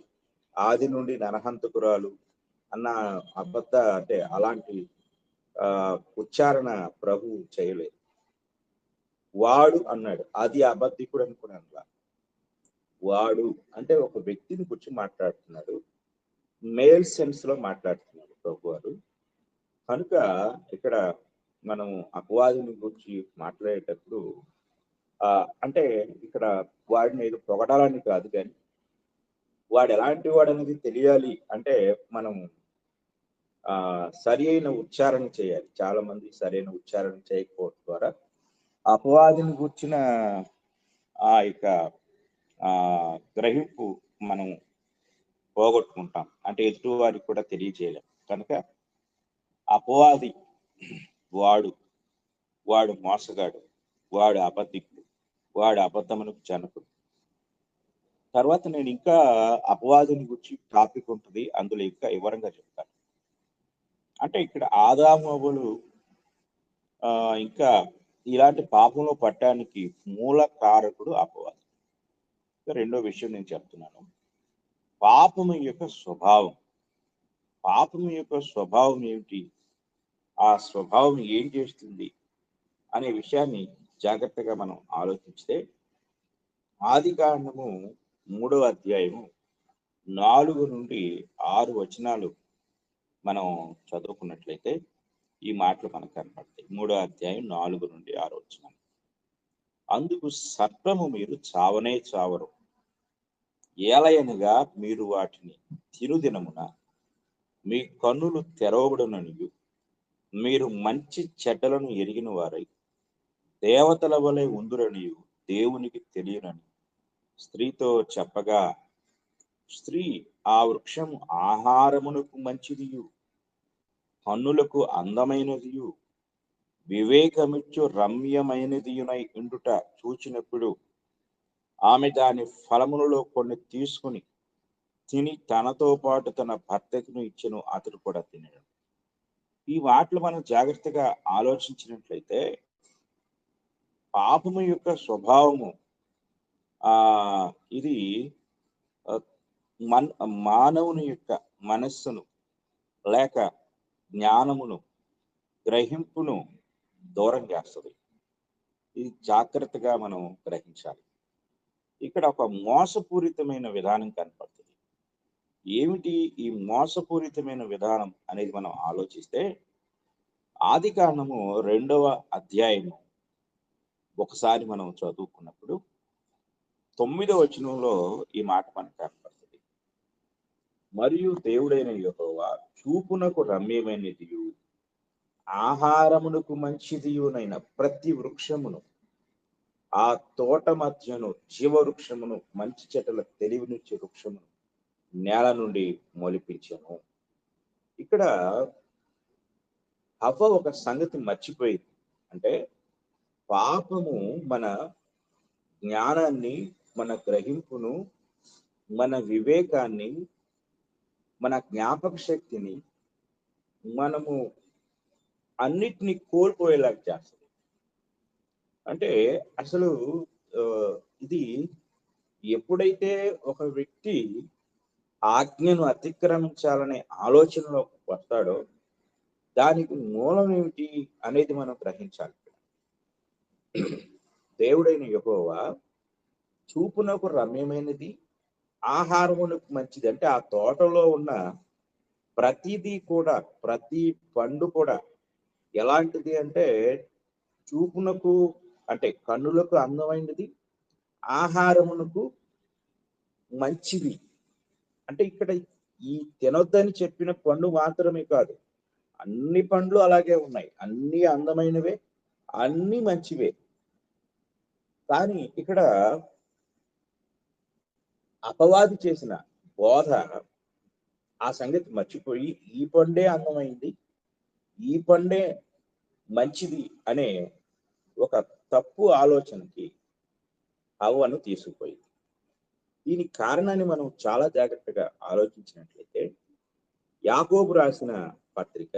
ఆది నుండి నరహంతకురాలు అన్న అబద్ధ అంటే అలాంటి ఉచ్చారణ ప్రభు చేయలేదు. వాడు అన్నాడు. అది అబద్ధికుడు అనుకున్నాను. వాడు అంటే ఒక వ్యక్తిని గురించి మాట్లాడుతున్నాడు, మేల్ సెన్స్ లో మాట్లాడుతున్నాడు ప్రభు వారు. కనుక ఇక్కడ మనం అపవాదిని గురించి మాట్లాడేటప్పుడు అంటే ఇక్కడ వాడిని ఏదో పొగడాలని కాదు, కానీ వాడు ఎలాంటి వాడు అనేది తెలియాలి అంటే మనం సరి అయిన ఉచ్చారణ చేయాలి. చాలా మంది సరైన ఉచ్చారణ చేయకపోవడం ద్వారా అపవాదిని కూర్చిన గ్రహింపు మనం పోగొట్టుకుంటాం. అంటే ఎదుటి వారికి కూడా తెలియజేయలేం. కనుక అపవాది వాడు మోసగాడు, వాడు అబద్ధికుడు, వాడు అబద్ధమునకు జనకుడు. తర్వాత నేను ఇంకా అపవాదిని గురించి టాపిక్ ఉంటుంది, అందులో ఇంకా వివరంగా చెప్తాను. అంటే ఇక్కడ ఆదాము హవ్వలు ఇంకా ఇలాంటి పాపంలో పట్టడానికి మూల కారకుడు అపవాది. రెండో విషయం నేను చెప్తున్నాను, పాపము యొక్క స్వభావం. పాపము యొక్క స్వభావం ఏమిటి, ఆ స్వభావం ఏం చేస్తుంది అనే విషయాన్ని జాగ్రత్తగా మనం ఆలోచిస్తే ఆదికాండము 3వ అధ్యాయము 4 నుండి 6 వచనాలు మనం చదువుకున్నట్లయితే ఈ మాటలు మనకు కనపడతాయి. 3వ అధ్యాయం 4 నుండి 6 వచనాలు. అందుకు సర్పము, మీరు చావనే చావరు, ఏలయనగా మీరు వాటిని తినుదినమున మీ కన్నులు తెరవబడుననియు మీరు మంచి చెడ్డలను ఎరిగిన వారై దేవతల వలె ఉందురనియు దేవునికి తెలియనని స్త్రీతో చెప్పగా, స్త్రీ ఆ వృక్షము ఆహారమునకు మంచిదియు కన్నులకు అందమైనదియు వివేకమిచ్చు రమ్యమైనదియునై ఉండుట చూచినప్పుడు ఆమె దాని ఫలములలో కొన్ని తీసుకుని తిని తనతో పాటు తన భర్తకును ఇచ్చెను, అతడు కూడా తినడు. ఈ మాటలు మనం జాగ్రత్తగా ఆలోచించినట్లయితే పాపము యొక్క స్వభావము ఇది మానవుని యొక్క మనస్సును లేక జ్ఞానమును గ్రహింపును దూరం చేస్తుంది. ఇది జాగ్రత్తగా మనం గ్రహించాలి. ఇక్కడ ఒక మోసపూరితమైన విధానం కనపడుతుంది. ఏమిటి ఈ మోసపూరితమైన విధానం అనేది మనం ఆలోచిస్తే ఆదికాండము 2వ అధ్యాయము ఒకసారి మనం చదువుకున్నప్పుడు 9వ వచనంలో ఈ మాట మనకు కనపడుతుంది. మరియు దేవుడైన యెహోవా చూపునకు రమ్యమైనదియు ఆహారమునకు మంచిదియునైన ప్రతి వృక్షమును ఆ తోట మధ్యను జీవవృక్షమును మంచి చెట్ల తెలివినిచ్చే వృక్షమును నేల నుండి మొలిపించెను. ఇక్కడ హవ్వ ఒక సంగతి మర్చిపోయింది. అంటే పాపము మన జ్ఞానాన్ని, మన గ్రహింపును, మన వివేకాన్ని, మన జ్ఞాపక శక్తిని మనము అన్నిటినీ కోల్పోయేలాగా చేస్తుంది. అంటే అసలు ఇది ఎప్పుడైతే ఒక వ్యక్తి ఆజ్ఞను అతిక్రమించాలనే ఆలోచనలో వస్తాడో దానికి మూలం ఏమిటి అనేది మనం గ్రహించాలి. దేవుడైన యెహోవా చూపునకు రమ్యమైనది, ఆహారమునకు మంచిది. అంటే ఆ తోటలో ఉన్న ప్రతిదీ కూడా, ప్రతి పండు కూడా ఎలాంటిది అంటే చూపునకు అంటే కన్నులకు అందమైనది, ఆహారమునకు మంచిది. అంటే ఇక్కడ ఈ తినొద్దని చెప్పిన పండు మాత్రమే కాదు, అన్ని పండ్లు అలాగే ఉన్నాయి, అన్ని అందమైనవే, అన్ని మంచివే. కానీ ఇక్కడ అపవాది చేసిన బోధ ఆ సంగతి మర్చిపోయి ఈ పండే అందమైంది, ఈ పండే మంచిది అనే ఒక తప్పు ఆలోచనకి హవ్వను తీసుకుపోయింది. దీనికి కారణాన్ని మనం చాలా జాగ్రత్తగా ఆలోచించినట్లయితే యాకోబు రాసిన పత్రిక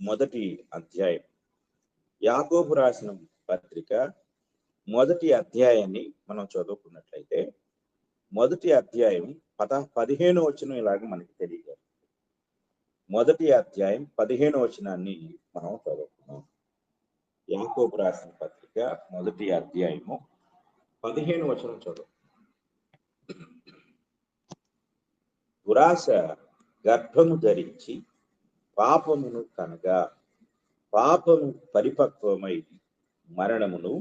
మొదటి అధ్యాయం, యాకోబు రాసిన పత్రిక మొదటి అధ్యాయాన్ని మనం చదువుకున్నట్లయితే మొదటి అధ్యాయం 15వ వచనం ఇలాగ మనకి తెలియదు. మొదటి అధ్యాయం 15వ వచనాన్ని మనం చదువుకున్నాం. యాకోబు రాసిన పత్రిక మొదటి అధ్యాయము 15వ వచనం చదువు. దురాశ గర్భము ధరించి పాపమును కనగా, పాపము పరిపక్వమై మరణమును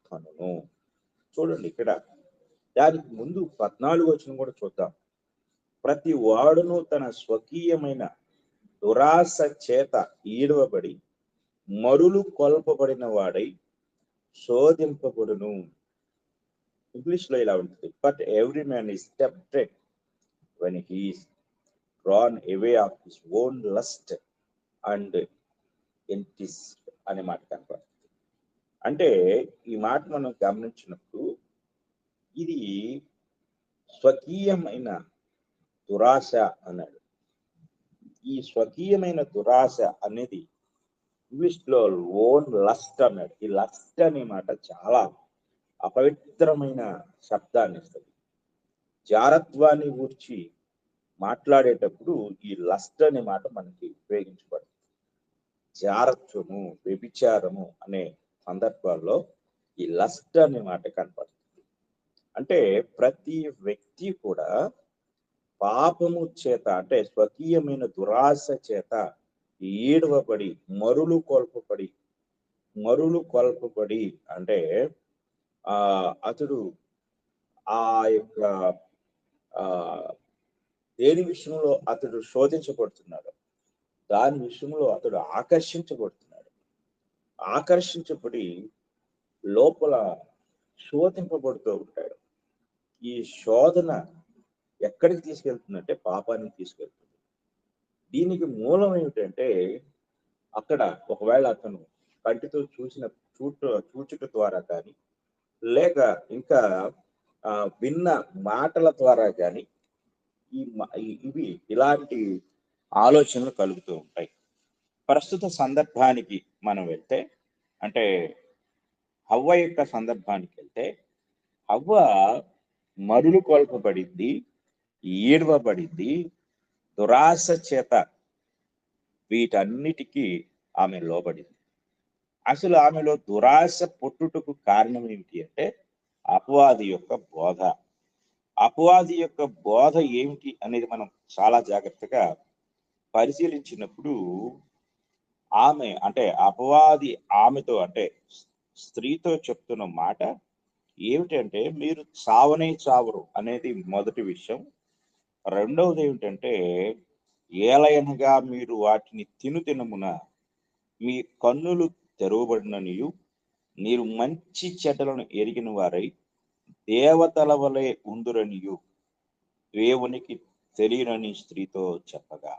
కనును. చూడండి, ఇక్కడ దానికి ముందు 14వ వచనం కూడా చూద్దాం. ప్రతి వాడును తన స్వకీయమైన దురాశ చేత ఈడవబడి మరులు కొల్పబడిన వాడై శోధింపబడును. ఇంగ్లీష్ లో ఇలా ఉంటుంది, but every man is tempted when he is drawn away of his own lust and enticed అనే మాట కనపడుతుంది. అంటే ఈ మాట మనం గమనించినప్పుడు ఇది స్వకీయమైన దురాశ అన్నాడు. ఈ స్వకీయమైన దురాశ అనేది ఇంగ్లీష్ లో ఓన్ లస్ట్ అన్నాడు. ఈ లస్ట్ అనే మాట చాలా అపవిత్రమైన శబ్దాన్ని ఇస్తుంది. జారత్వాన్ని గూర్చి మాట్లాడేటప్పుడు ఈ లస్ట్ అనే మాట మనకి ఉపయోగించబడుతుంది. జారత్వము, వ్యభిచారము అనే సందర్భాల్లో ఈ లస్ట్ అనే మాట కనపడుతుంది. అంటే ప్రతి వ్యక్తి కూడా పాపము చేత అంటే స్వకీయమైన దురాశ చేత ఈడవబడి మరులు కొల్పబడి అంటే అతడు ఆ యొక్క దేని విషయంలో అతడు శోధించబడుతున్నాడు, దాని విషయంలో అతడు ఆకర్షించబడి లోపల శోధింపబడుతూ ఉంటాడు. ఈ శోధన ఎక్కడికి తీసుకెళ్తుందంటే పాపానికి తీసుకెళ్తుంది. దీనికి మూలం ఏమిటంటే అక్కడ ఒకవేళ అతను కంటితో చూచుట ద్వారా కానీ లేక ఇంకా విన్న మాటల ద్వారా కానీ ఇవి ఇలాంటి ఆలోచనలు కలుగుతూ ఉంటాయి. ప్రస్తుత సందర్భానికి మనం వెళ్తే, అంటే హవ్వ యొక్క సందర్భానికి వెళ్తే, హవ్వ మరులు కొల్పబడింది, ఈడవబడింది, దురాశ చేత వీటన్నిటికీ ఆమె లోబడింది. అసలు ఆమెలో దురాశ పుట్టుటకు కారణం ఏమిటి అంటే అపవాది యొక్క బోధ. అపవాది యొక్క బోధ ఏమిటి అనేది మనం చాలా జాగ్రత్తగా పరిశీలించినప్పుడు ఆమె అంటే అపవాది ఆమెతో అంటే స్త్రీతో చెప్తున్న మాట ఏమిటంటే మీరు చావనే చావరు అనేది మొదటి విషయం. రెండవది ఏమిటంటే ఏలయనగా మీరు వాటిని తినుమున మీ కన్నులు తెరవబడిననియు మీరు మంచి చెడ్డలను ఎరిగిన వారై దేవతల వలె ఉందురనియు దేవునికి తెలియనని స్త్రీతో చెప్పగా,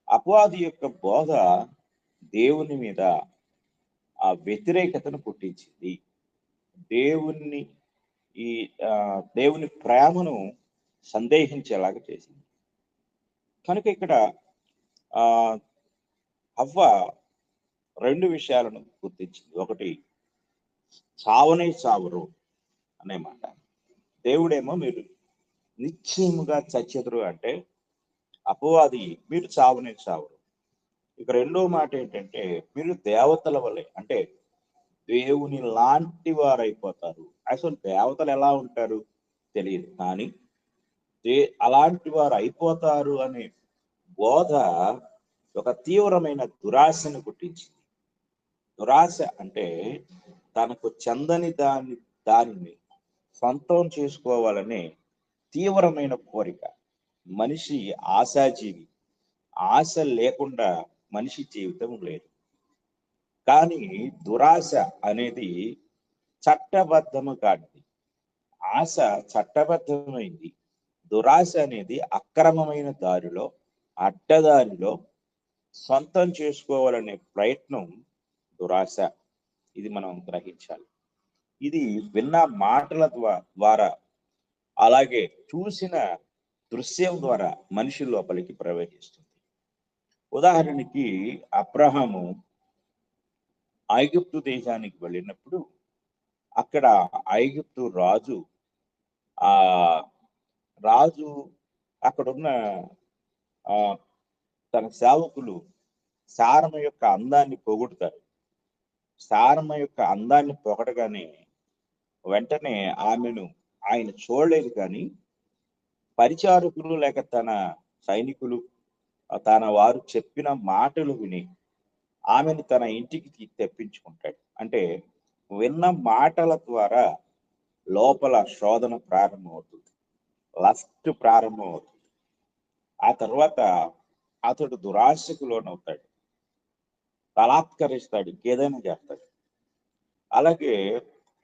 అపవాది యొక్క బోధ దేవుని మీద ఆ వ్యతిరేకతను పుట్టించింది. దేవుని ప్రేమను సందేహించేలాగా చేసింది. కనుక ఇక్కడ హవ్వ రెండు విషయాలను గుర్తించింది. ఒకటి, చావనే చావరు అనే మాట. దేవుడేమో మీరు నిశ్చయముగా చచ్చెదరు అంటే, అపవాది మీరు చావనే చావరు, ఇక రెండో మాట ఏంటంటే, మీరు దేవతల వలె, అంటే దేవుని లాంటి వారు అయిపోతారు. అసలు దేవతలు ఎలా ఉంటారు తెలియదు, కానీ అలాంటి వారు అయిపోతారు అనే బోధ ఒక తీవ్రమైన దురాశను పుట్టించింది. దురాశ అంటే తనకు చెందని దానిని సొంతం చేసుకోవాలనే తీవ్రమైన కోరిక. మనిషి ఆశాజీవి. ఆశ లేకుండా మనిషి జీవితం లేదు. కానీ దురాశ అనేది చట్టబద్ధము కానిది. ఆశ చట్టబద్ధమైంది. దురాశ అనేది అక్రమమైన దారిలో, అడ్డదారిలో సొంతం చేసుకోవాలనే ప్రయత్నం దురాశ. ఇది మనం గ్రహించాలి. ఇది విన్న మాటల ద్వారా, అలాగే చూసిన దృశ్యం ద్వారా మనిషి లోపలికి ప్రవేశిస్తుంది. ఉదాహరణకి అబ్రహాము ఐగుప్తు దేశానికి వెళ్ళినప్పుడు అక్కడ ఐగుప్తు రాజు అక్కడున్న తన సేవకులు సారమ యొక్క అందాన్ని పొగుడుతారు. సారమ యొక్క అందాన్ని పొగడగానే వెంటనే ఆమెను ఆయన చూడలేదు, కానీ పరిచారకులు లేక తన సైనికులు తన వారు చెప్పిన మాటలు విని ఆమెను తన ఇంటికి తెప్పించుకుంటాడు. అంటే విన్న మాటల ద్వారా లోపల శోధన ప్రారంభమవుతుంది, లస్ట్ ప్రారంభమవుతుంది. ఆ తర్వాత అతడు దురాశకు లోనవుతాడు, బలాత్కరిస్తాడు, ఇంకేదైనా చేస్తాడు. అలాగే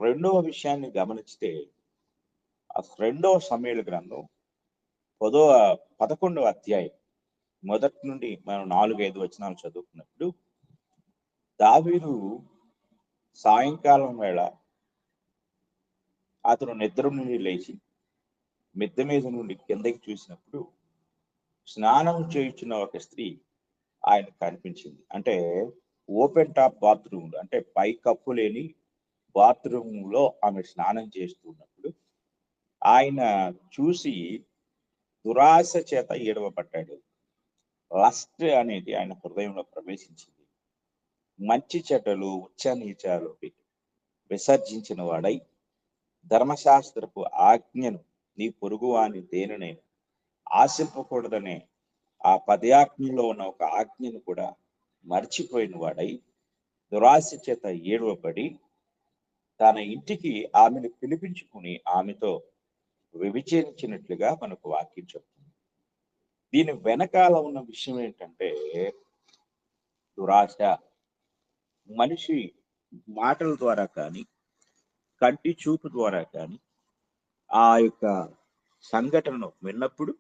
రెండవ విషయాన్ని గమనిస్తే, రెండవ సమూయేలు గ్రంథం 11వ అధ్యాయం మొదటి నుండి మనం 4-5 వచనాలు చదువుకున్నప్పుడు, దావీదు సాయంకాలం వేళ అతను నిద్ర నుండి లేచి మిద్దె మీద నుండి కిందకి చూసినప్పుడు స్నానం చేయుచున్న ఒక స్త్రీ ఆయన కనిపించింది. అంటే ఓపెన్ టాప్ బాత్రూమ్, అంటే పై కప్పు లేని బాత్రూమ్ లో ఆమె స్నానం చేస్తున్నప్పుడు ఆయన చూసి దురాశ చేత ఏడవబడ్డాడు. లస్ట్ అనేది ఆయన హృదయంలో ప్రవేశించింది. మంచి చెడ్డలు, ఉచ్చ నీచాలు విసర్జించిన వాడై ధర్మశాస్త్రపు ఆజ్ఞను, నీ పొరుగువాని దేనినే ఆశింపకూడదనే ఆ 10 ఆజ్ఞలో ఉన్న ఒక ఆజ్ఞను కూడా మర్చిపోయిన వాడై దురాశ చేత ఏడవబడి తన ఇంటికి ఆమెను పిలిపించుకుని ఆమెతో వ్యభిచరించినట్లుగా మనకు వాక్యం చెప్తుంది. దీని వెనకాల ఉన్న విషయం ఏంటంటే దురాశ. మనిషి మాటల ద్వారా కానీ, కంటి చూపు ద్వారా కానీ ఆ యొక్క సంఘటనను విన్నప్పుడు,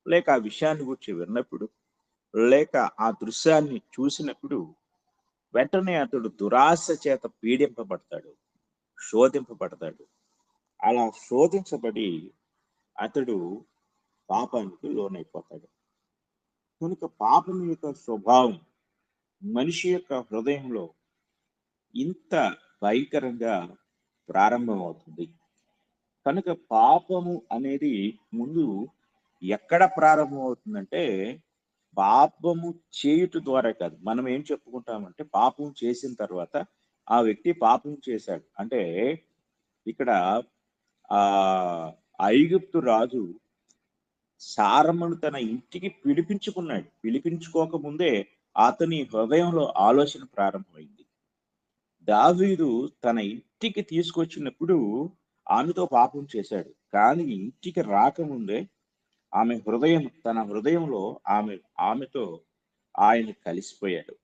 లేక ఆ విషయాన్ని గురించి విన్నప్పుడు, లేక ఆ దృశ్యాన్ని చూసినప్పుడు వెంటనే అతడు దురాశ చేత పీడింపబడతాడు, శోధింపబడతాడు. అలా శోధించబడి అతడు పాపానికి లోనైపోతాడు. కనుక పాపం యొక్క స్వభావం మనిషి యొక్క హృదయంలో ఇంత భయంకరంగా ప్రారంభమవుతుంది. కనుక పాపము అనేది ముందు ఎక్కడ ప్రారంభమవుతుందంటే, పాపము చేయుట ద్వారా కాదు. మనం ఏం చెప్పుకుంటామంటే, పాపం చేసిన తర్వాత ఆ వ్యక్తి పాపం చేశాడు అంటే, ఇక్కడ ఐగుప్తు రాజు సారమ్మను తన ఇంటికి పిలిపించుకున్నాడు. పిలిపించుకోకముందే అతని హృదయంలో ఆలోచన ప్రారంభమైంది. దావీదు తన ఇంటికి తీసుకొచ్చినప్పుడు ఆమెతో పాపం చేశాడు, కానీ ఇంటికి రాకముందే తన హృదయంలో ఆమెతో ఆయన కలిసిపోయాడు.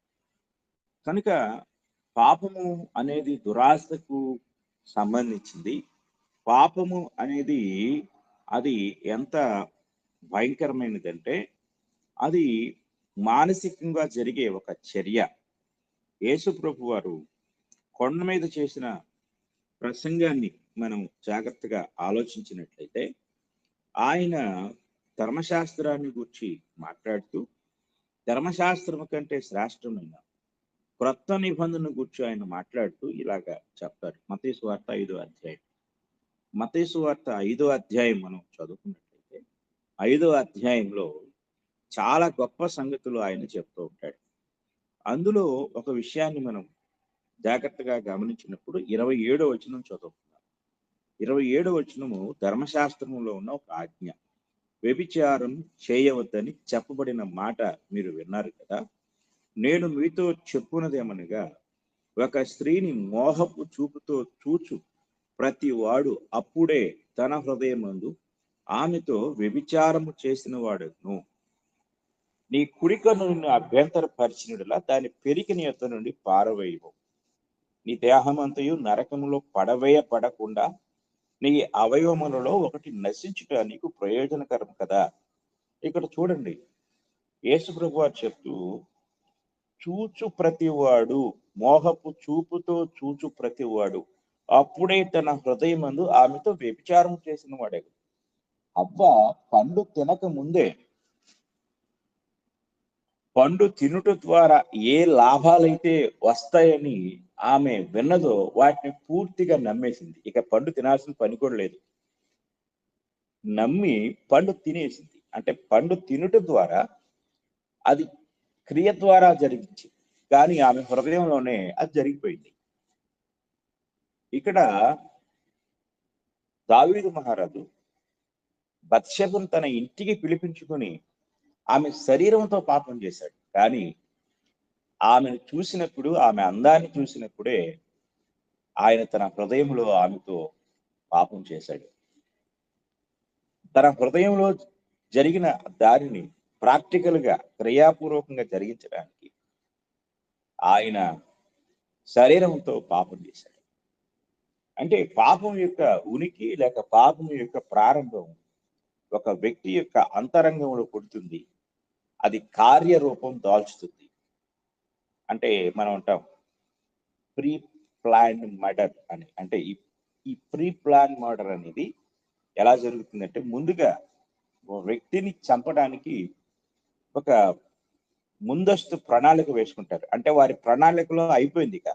కనుక పాపము అనేది దురాశకు సంబంధించింది. పాపము అనేది అది ఎంత భయంకరమైనదంటే, అది మానసికంగా జరిగే ఒక చర్య. యేసు ప్రభు వారు కొండ మీద చేసిన ప్రసంగాన్ని మనం జాగ్రత్తగా ఆలోచించినట్లయితే, ఆయన ధర్మశాస్త్రాన్ని గురించి మాట్లాడుతూ ధర్మశాస్త్రం కంటే శ్రేష్టమైన క్రొత్త నిబంధన గురించి ఆయన మాట్లాడుతూ ఇలాగా చెప్తారు. మత్తయి సువార్త 5వ అధ్యాయం. మత్తయి సువార్త 5వ అధ్యాయం మనం చదువుకున్నట్లయితే 5వ అధ్యాయంలో చాలా గొప్ప సంగతులు ఆయన చెప్తూ ఉంటాడు. అందులో ఒక విషయాన్ని మనం జాగ్రత్తగా గమనించినప్పుడు 27వ వచనం చదువుతున్నాం. 27వ వచనము ధర్మశాస్త్రంలో ఉన్న ఒక ఆజ్ఞ. వ్యభిచారం చేయవద్దని చెప్పబడిన మాట మీరు విన్నారు కదా. నేను మీతో చెప్పున్నదేమనగా, ఒక స్త్రీని మోహపు చూపుతో చూచు ప్రతి వాడు అప్పుడే తన హృదయమందు ఆమెతో వ్యభిచారము చేసిన వాడును. నీ కుడికన్ను నిన్ను అభ్యంతరపరిచినలా దాని పెరికిన యొద్ద నుండి పారవేయవు. నీ దేహమంతయు నరకములో పడకుండా నీ అవయవములలో ఒకటి నశించుట నీకు ప్రయోజనకరం కదా. ఇక్కడ చూడండి, యేసుప్రభు వారు చెప్తూ, చూచు ప్రతివాడు, మోహపు చూపుతో చూచు ప్రతివాడు అప్పుడే తన హృదయమందు ఆమెతో వ్యభిచారం చేసిన వాడే. అవ్వ పండు తినక ముందే పండు తినుట ద్వారా ఏ లాభాలైతే వస్తాయని ఆమె విన్నదో వాటిని పూర్తిగా నమ్మేసింది. ఇక పండు తినాల్సిన పని కూడా లేదు. నమ్మి పండు తినేసింది. అంటే పండు తినుట ద్వారా అది క్రియ ద్వారా జరిగింది, కానీ ఆమె హృదయంలోనే అది జరిగిపోయింది. ఇక్కడ దావీదు మహారాజు బత్షెబను తన ఇంటికి పిలిపించుకొని ఆమె శరీరంతో పాపం చేశాడు. కానీ ఆమెను చూసినప్పుడు, ఆమె అందాన్ని చూసినప్పుడే ఆయన తన హృదయంలో ఆమెతో పాపం చేశాడు. తన హృదయంలో జరిగిన దానిని ప్రాక్టికల్ గా క్రియాపూర్వకంగా జరిగించడానికి ఆయన శరీరంతో పాపం చేశాడు. అంటే పాపం యొక్క ఉనికి లేక పాపం యొక్క ప్రారంభం ఒక వ్యక్తి యొక్క అంతరంగంలో పుడుతుంది, అది కార్యరూపం దాల్చుతుంది. అంటే మనం అంటాం ప్రీ ప్లాన్ మర్డర్ అని. అంటే ఈ ప్రీ ప్లాన్ మర్డర్ అనేది ఎలా జరుగుతుందంటే, ముందుగా వ్యక్తిని చంపడానికి ఒక ముందస్తు ప్రణాళిక వేసుకుంటారు. అంటే వారి ప్రణాళికలో అయిపోయింది ఇక,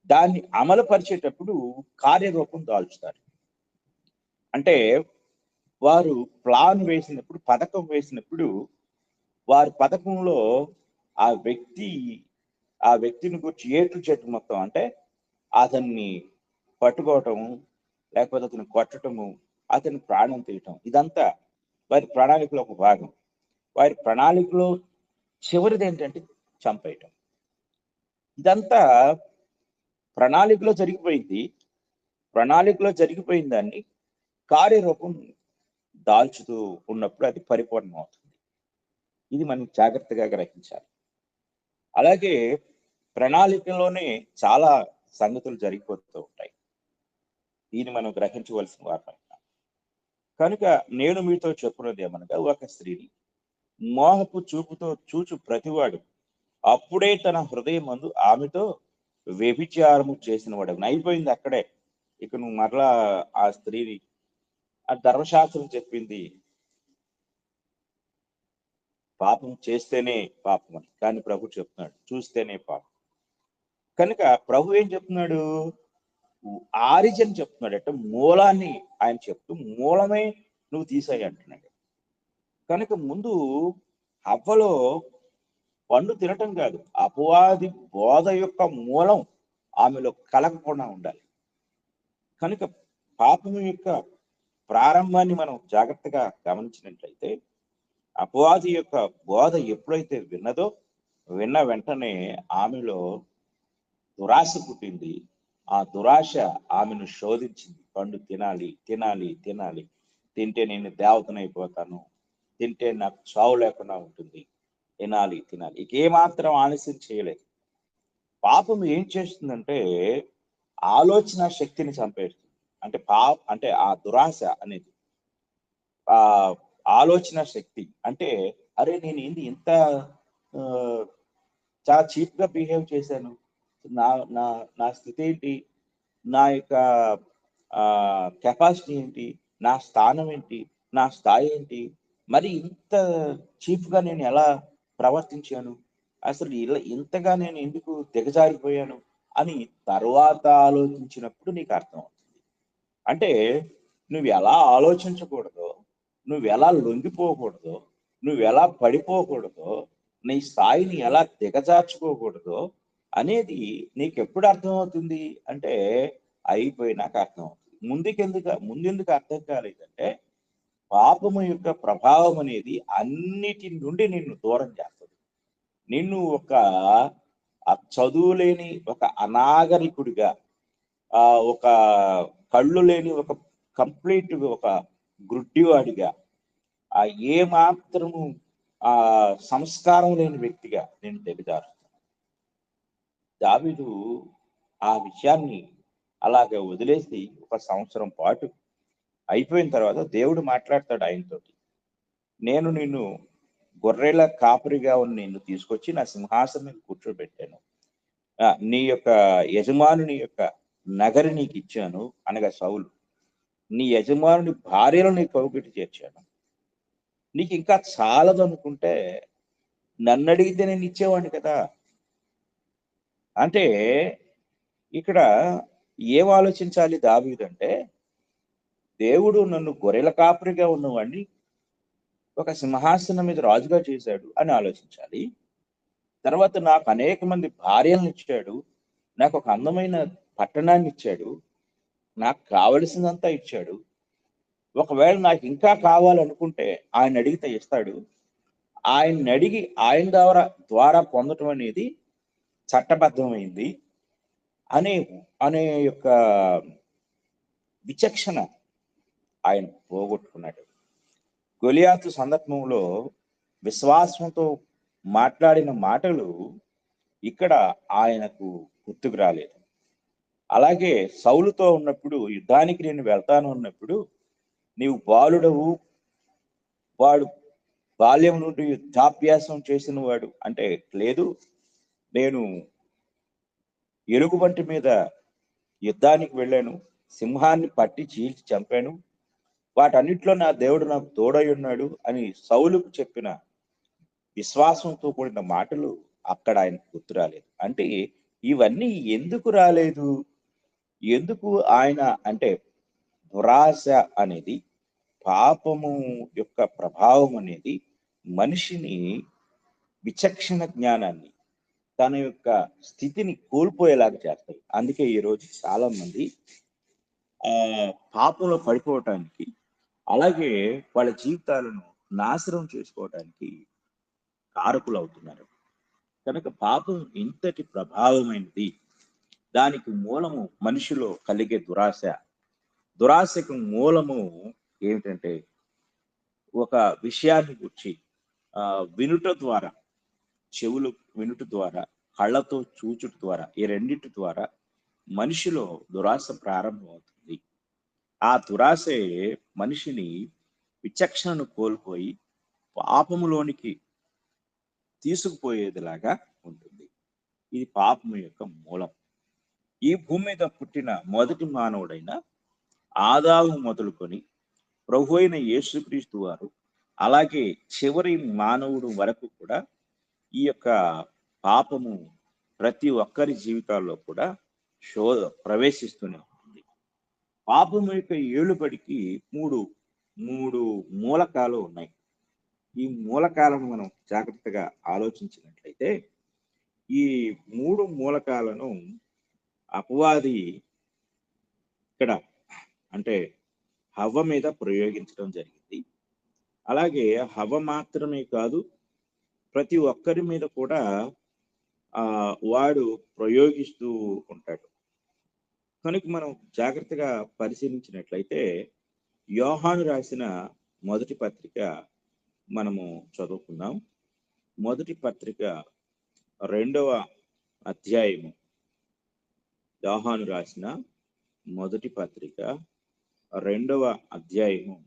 దాన్ని అమలు పరిచేటప్పుడు కార్యరూపం దాల్చుతారు. అంటే వారు ప్లాన్ వేసినప్పుడు, పథకం వేసినప్పుడు, వారి పథకంలో ఆ వ్యక్తిని గురించి ఏటు చెట్టు మొత్తం, అంటే అతన్ని పట్టుకోవటము, లేకపోతే అతను కొట్టటము, అతని ప్రాణం తీయటం, ఇదంతా వారి ప్రణాళికలో ఒక భాగం. వారి ప్రణాళికలో చివరిది ఏంటంటే చంపేయటం. ఇదంతా ప్రణాళికలో జరిగిపోయింది. ప్రణాళికలో జరిగిపోయిన దాన్ని కార్యరూపం దాల్చుతూ ఉన్నప్పుడు అది పరిపూర్ణం అవుతుంది. ఇది మనం జాగ్రత్తగా గ్రహించాలి. అలాగే ప్రణాళికలోనే చాలా సంగతులు జరిగిపోతూ ఉంటాయి. దీన్ని మనం గ్రహించవలసిన వారు. కనుక నేను మీతో చెప్పున్నది ఏమనగా, ఒక స్త్రీని మోహపు చూపుతో చూచు ప్రతివాడు అప్పుడే తన హృదయమందు ఆమెతో వ్యభిచారము చేసిన వాడు. అయిపోయింది అక్కడే. ఇక నువ్వు మరలా ఆ స్త్రీని, ఆ ధర్మశాస్త్రం చెప్పింది పాపం చేస్తేనే పాపం అని, కానీ ప్రభు చెప్తున్నాడు చూస్తేనే పాపం. కనుక ప్రభు ఏం చెప్తున్నాడు, ఆరిజిన్ చెప్తున్నాడు. అంటే మూలాన్ని ఆయన చెప్తూ, మూలమే నువ్వు తీసేయి అంటున్నాడు. కనుక ముందు అవ్వలో పండు తినటం కాదు, అపవాది బోధ యొక్క మూలం ఆమెలో కలగకుండా ఉండాలి. కనుక పాపం యొక్క ప్రారంభాన్ని మనం జాగ్రత్తగా గమనించినట్లయితే, అపవాది యొక్క బోధ ఎప్పుడైతే విన్న వెంటనే ఆమెలో దురాశ పుట్టింది. ఆ దురాశ ఆమెను శోధించింది. పండు తినాలి, తినాలి, తినాలి, తింటే నేను దేవతనైపోతాను, తింటే నాకు చావు లేకుండా ఉంటుంది, తినాలి, తినాలి. ఇక ఏమాత్రం ఆలస్యం చేయలేదు. పాపం ఏం చేస్తుందంటే ఆలోచన శక్తిని చంపేస్తుంది. అంటే అంటే ఆ దురాశ అనేది ఆ ఆలోచన శక్తి. అంటే అరే నేను ఏంది ఇంత చాలా చీప్ గా బిహేవ్ చేశాను, నా నా నా స్థితి ఏంటి, నా యొక్క కెపాసిటీ ఏంటి, నా స్థానం ఏంటి, నా స్థాయి ఏంటి, మరి ఇంత చీప్ గా నేను ఎలా ప్రవర్తించాను, అసలు ఇంతగా నేను ఎందుకు దిగజారిపోయాను అని తర్వాత ఆలోచించినప్పుడు నీకు అర్థం అవుతుంది. అంటే నువ్వు ఎలా ఆలోచించకూడదో, నువ్వు ఎలా లొంగిపోకూడదో, నువ్వు ఎలా పడిపోకూడదో, నీ స్థాయిని ఎలా దిగజార్చుకోకూడదో అనేది నీకు ఎప్పుడు అర్థమవుతుంది అంటే అయిపోయినాక అర్థమవుతుంది. ముందెందుకు అర్థం కాలేదంటే పాపము యొక్క ప్రభావం అనేది అన్నిటి నుండి నిన్ను దూరం చేస్తుంది. నిన్ను ఒక చదువు లేని ఒక అనాగరికుడిగా, ఒక కళ్ళు లేని ఒక కంప్లీట్ ఒక గుడ్డివాడిగా, ఏ మాత్రము సంస్కారం లేని వ్యక్తిగా నేను దిగజారుస్తాను. దావీదు ఆ విషయాన్ని అలాగే వదిలేసి 1 సంవత్సరం పాటు అయిపోయిన తర్వాత దేవుడు మాట్లాడతాడు ఆయనతోటి. నేను నిన్ను గొర్రెల కాపరిగా నిన్ను తీసుకొచ్చి నా సింహాసనం మీద కూర్చోబెట్టాను. నీ యొక్క యజమానుని యొక్క నగరి నీకు ఇచ్చాను అనగా సౌలు. నీ యజమానుని భార్యను నీ కౌగిటి చేర్చాను. నీకు ఇంకా చాలదు అనుకుంటే నన్ను అడిగితే నేను ఇచ్చేవాడిని కదా. అంటే ఇక్కడ ఏం ఆలోచించాలి దావీదు అంటే, దేవుడు నన్ను గొర్రెల కాపరిగా ఉన్నవాడిని ఒక సింహాసనం మీద రాజుగా చేశాడు అని ఆలోచించాలి. తర్వాత నాకు అనేక మంది భార్యలను ఇచ్చాడు, నాకు ఒక అందమైన పట్టణాన్ని ఇచ్చాడు, నాకు కావలసినంతా ఇచ్చాడు. ఒకవేళ నాకు ఇంకా కావాలనుకుంటే ఆయన అడిగితే ఇస్తాడు. ఆయన్ని అడిగి ఆయన ద్వారా పొందటం అనేది చట్టబద్ధమైంది అనే యొక్క విచక్షణ ఆయన పోగొట్టుకున్నాడు. గొలియాతు సందర్భంలో విశ్వాసంతో మాట్లాడిన మాటలు ఇక్కడ ఆయనకు గుర్తుకు రాలేదు. అలాగే సౌలుతో ఉన్నప్పుడు, యుద్ధానికి నేను వెళ్తాను అన్నప్పుడు, నీవు బాలుడవు, వాడు బాల్యం నుండి యుద్ధాభ్యాసం చేసిన వాడు అంటే, లేదు నేను ఎలుగుబంటి మీద యుద్ధానికి వెళ్ళాను, సింహాన్ని పట్టి చీల్చి చంపాను, వాటన్నిటిలో నా దేవుడు నాకు తోడై ఉన్నాడు అని సౌలుకు చెప్పిన విశ్వాసంతో కూడిన మాటలు అక్కడ ఆయనకు గుర్తు రాలేదు. అంటే ఇవన్నీ ఎందుకు రాలేదు? ఎందుకు ఆయన అంటే దురాశ అనేది, పాపము యొక్క ప్రభావం అనేది మనిషిని విచక్షణ జ్ఞానాన్ని, తన యొక్క స్థితిని కోల్పోయేలాగా చేస్తాయి. అందుకే ఈరోజు చాలా మంది పాపంలో పడిపోవటానికి, అలాగే వాళ్ళ జీవితాలను నాశనం చేసుకోవటానికి కారకులు అవుతున్నారు. కనుక పాపం ఇంతటి ప్రభావమైనది. దానికి మూలము మనిషిలో కలిగే దురాశ. దురాశకు మూలము ఏమిటంటే, ఒక విషయాన్ని గురించి వినుట ద్వారా, చెవులు వినుట ద్వారా, కళ్ళతో చూచుట ద్వారా, ఈ రెండింటి ద్వారా మనిషిలో దురాశ ప్రారంభమవుతుంది. ఆ దురాశే మనిషిని విచక్షణను కోల్పోయి పాపములోనికి తీసుకుపోయేదిలాగా ఉంటుంది. ఇది పాపము యొక్క మూలం. ఈ భూమి మీద పుట్టిన మొదటి మానవుడైన ఆదాము మొదలుకొని ప్రభు అయిన యేసుక్రీస్తు వారు, అలాగే చివరి మానవుడు వరకు కూడా ఈ యొక్క పాపము ప్రతి ఒక్కరి జీవితాల్లో కూడా ప్రవేశిస్తూనే ఉంటుంది. పాపము యొక్క ఏలుబడికి మూడు మూలకాలు ఉన్నాయి. ఈ మూలకాలను మనం జాగ్రత్తగా ఆలోచించినట్లయితే, ఈ 3 మూలకాలను అపవాది ఇక్కడ అంటే హవ్వ మీద ప్రయోగించడం జరిగింది. అలాగే హవ్వ మాత్రమే కాదు, ప్రతి ఒక్కరి మీద కూడా వాడు ప్రయోగిస్తూ ఉంటాడు. కనుక మనం జాగ్రత్తగా పరిశీలించినట్లయితే, యోహాను రాసిన మొదటి పత్రిక మనము చదువుకుందాం. మొదటి పత్రిక 2వ అధ్యాయము. యోహాను రాసిన మొదటి పత్రిక 2వ అధ్యాయము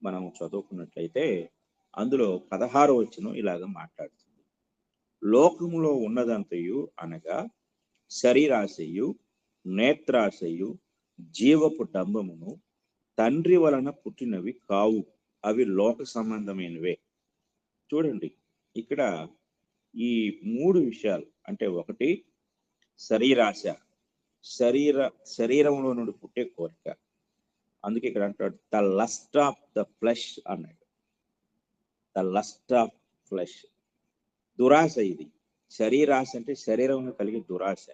మనము చదువుకున్నట్లయితే, అందులో 16వ వచనం ఇలాగ మాట్లాడుతుంది. లోకములో ఉన్నదంతయు అనగా శరీరాశయు, నేత్రాశయు, జీవపు డంబమును తండ్రి వలన పుట్టినవి కావు, అవి లోక సంబంధమైనవే. చూడండి, ఇక్కడ ఈ 3 విషయాలు అంటే, ఒకటి శరీరాశ, శరీరంలో నుండి పుట్టే కోరిక. అందుకే ఇక్కడ అంటాడు the lust of the flesh అన్నాడు. ద లస్ట్ ఆఫ్ ఫ్లెష్ దురాశ ఇది. శరీరాశ అంటే శరీరంలో కలిగే దురాశ.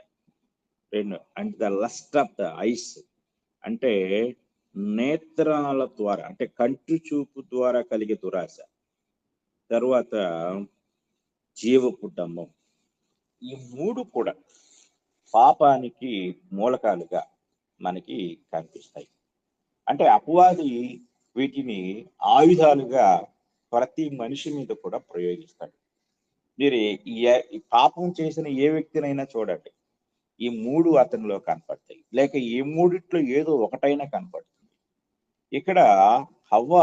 రెండు and the lust of the ice అంటే నేత్రాల ద్వారా, అంటే కంటి చూపు ద్వారా కలిగే దురాశ. తర్వాత జీవపు డంబం. ఈ మూడు కూడా పాపానికి మూలకాలుగా మనకి కనిపిస్తాయి. అంటే అపవాది వీటిని ఆయుధాలుగా ప్రతి మనిషి మీద కూడా ప్రయోగిస్తాడు. మీరు ఈ పాపం చేసిన ఏ వ్యక్తినైనా చూడండి, ఈ మూడు అతనిలో కనపడతాయి, లేక ఈ మూడిట్లో ఏదో ఒకటైనా కనపడుతుంది. ఇక్కడ హవ్వ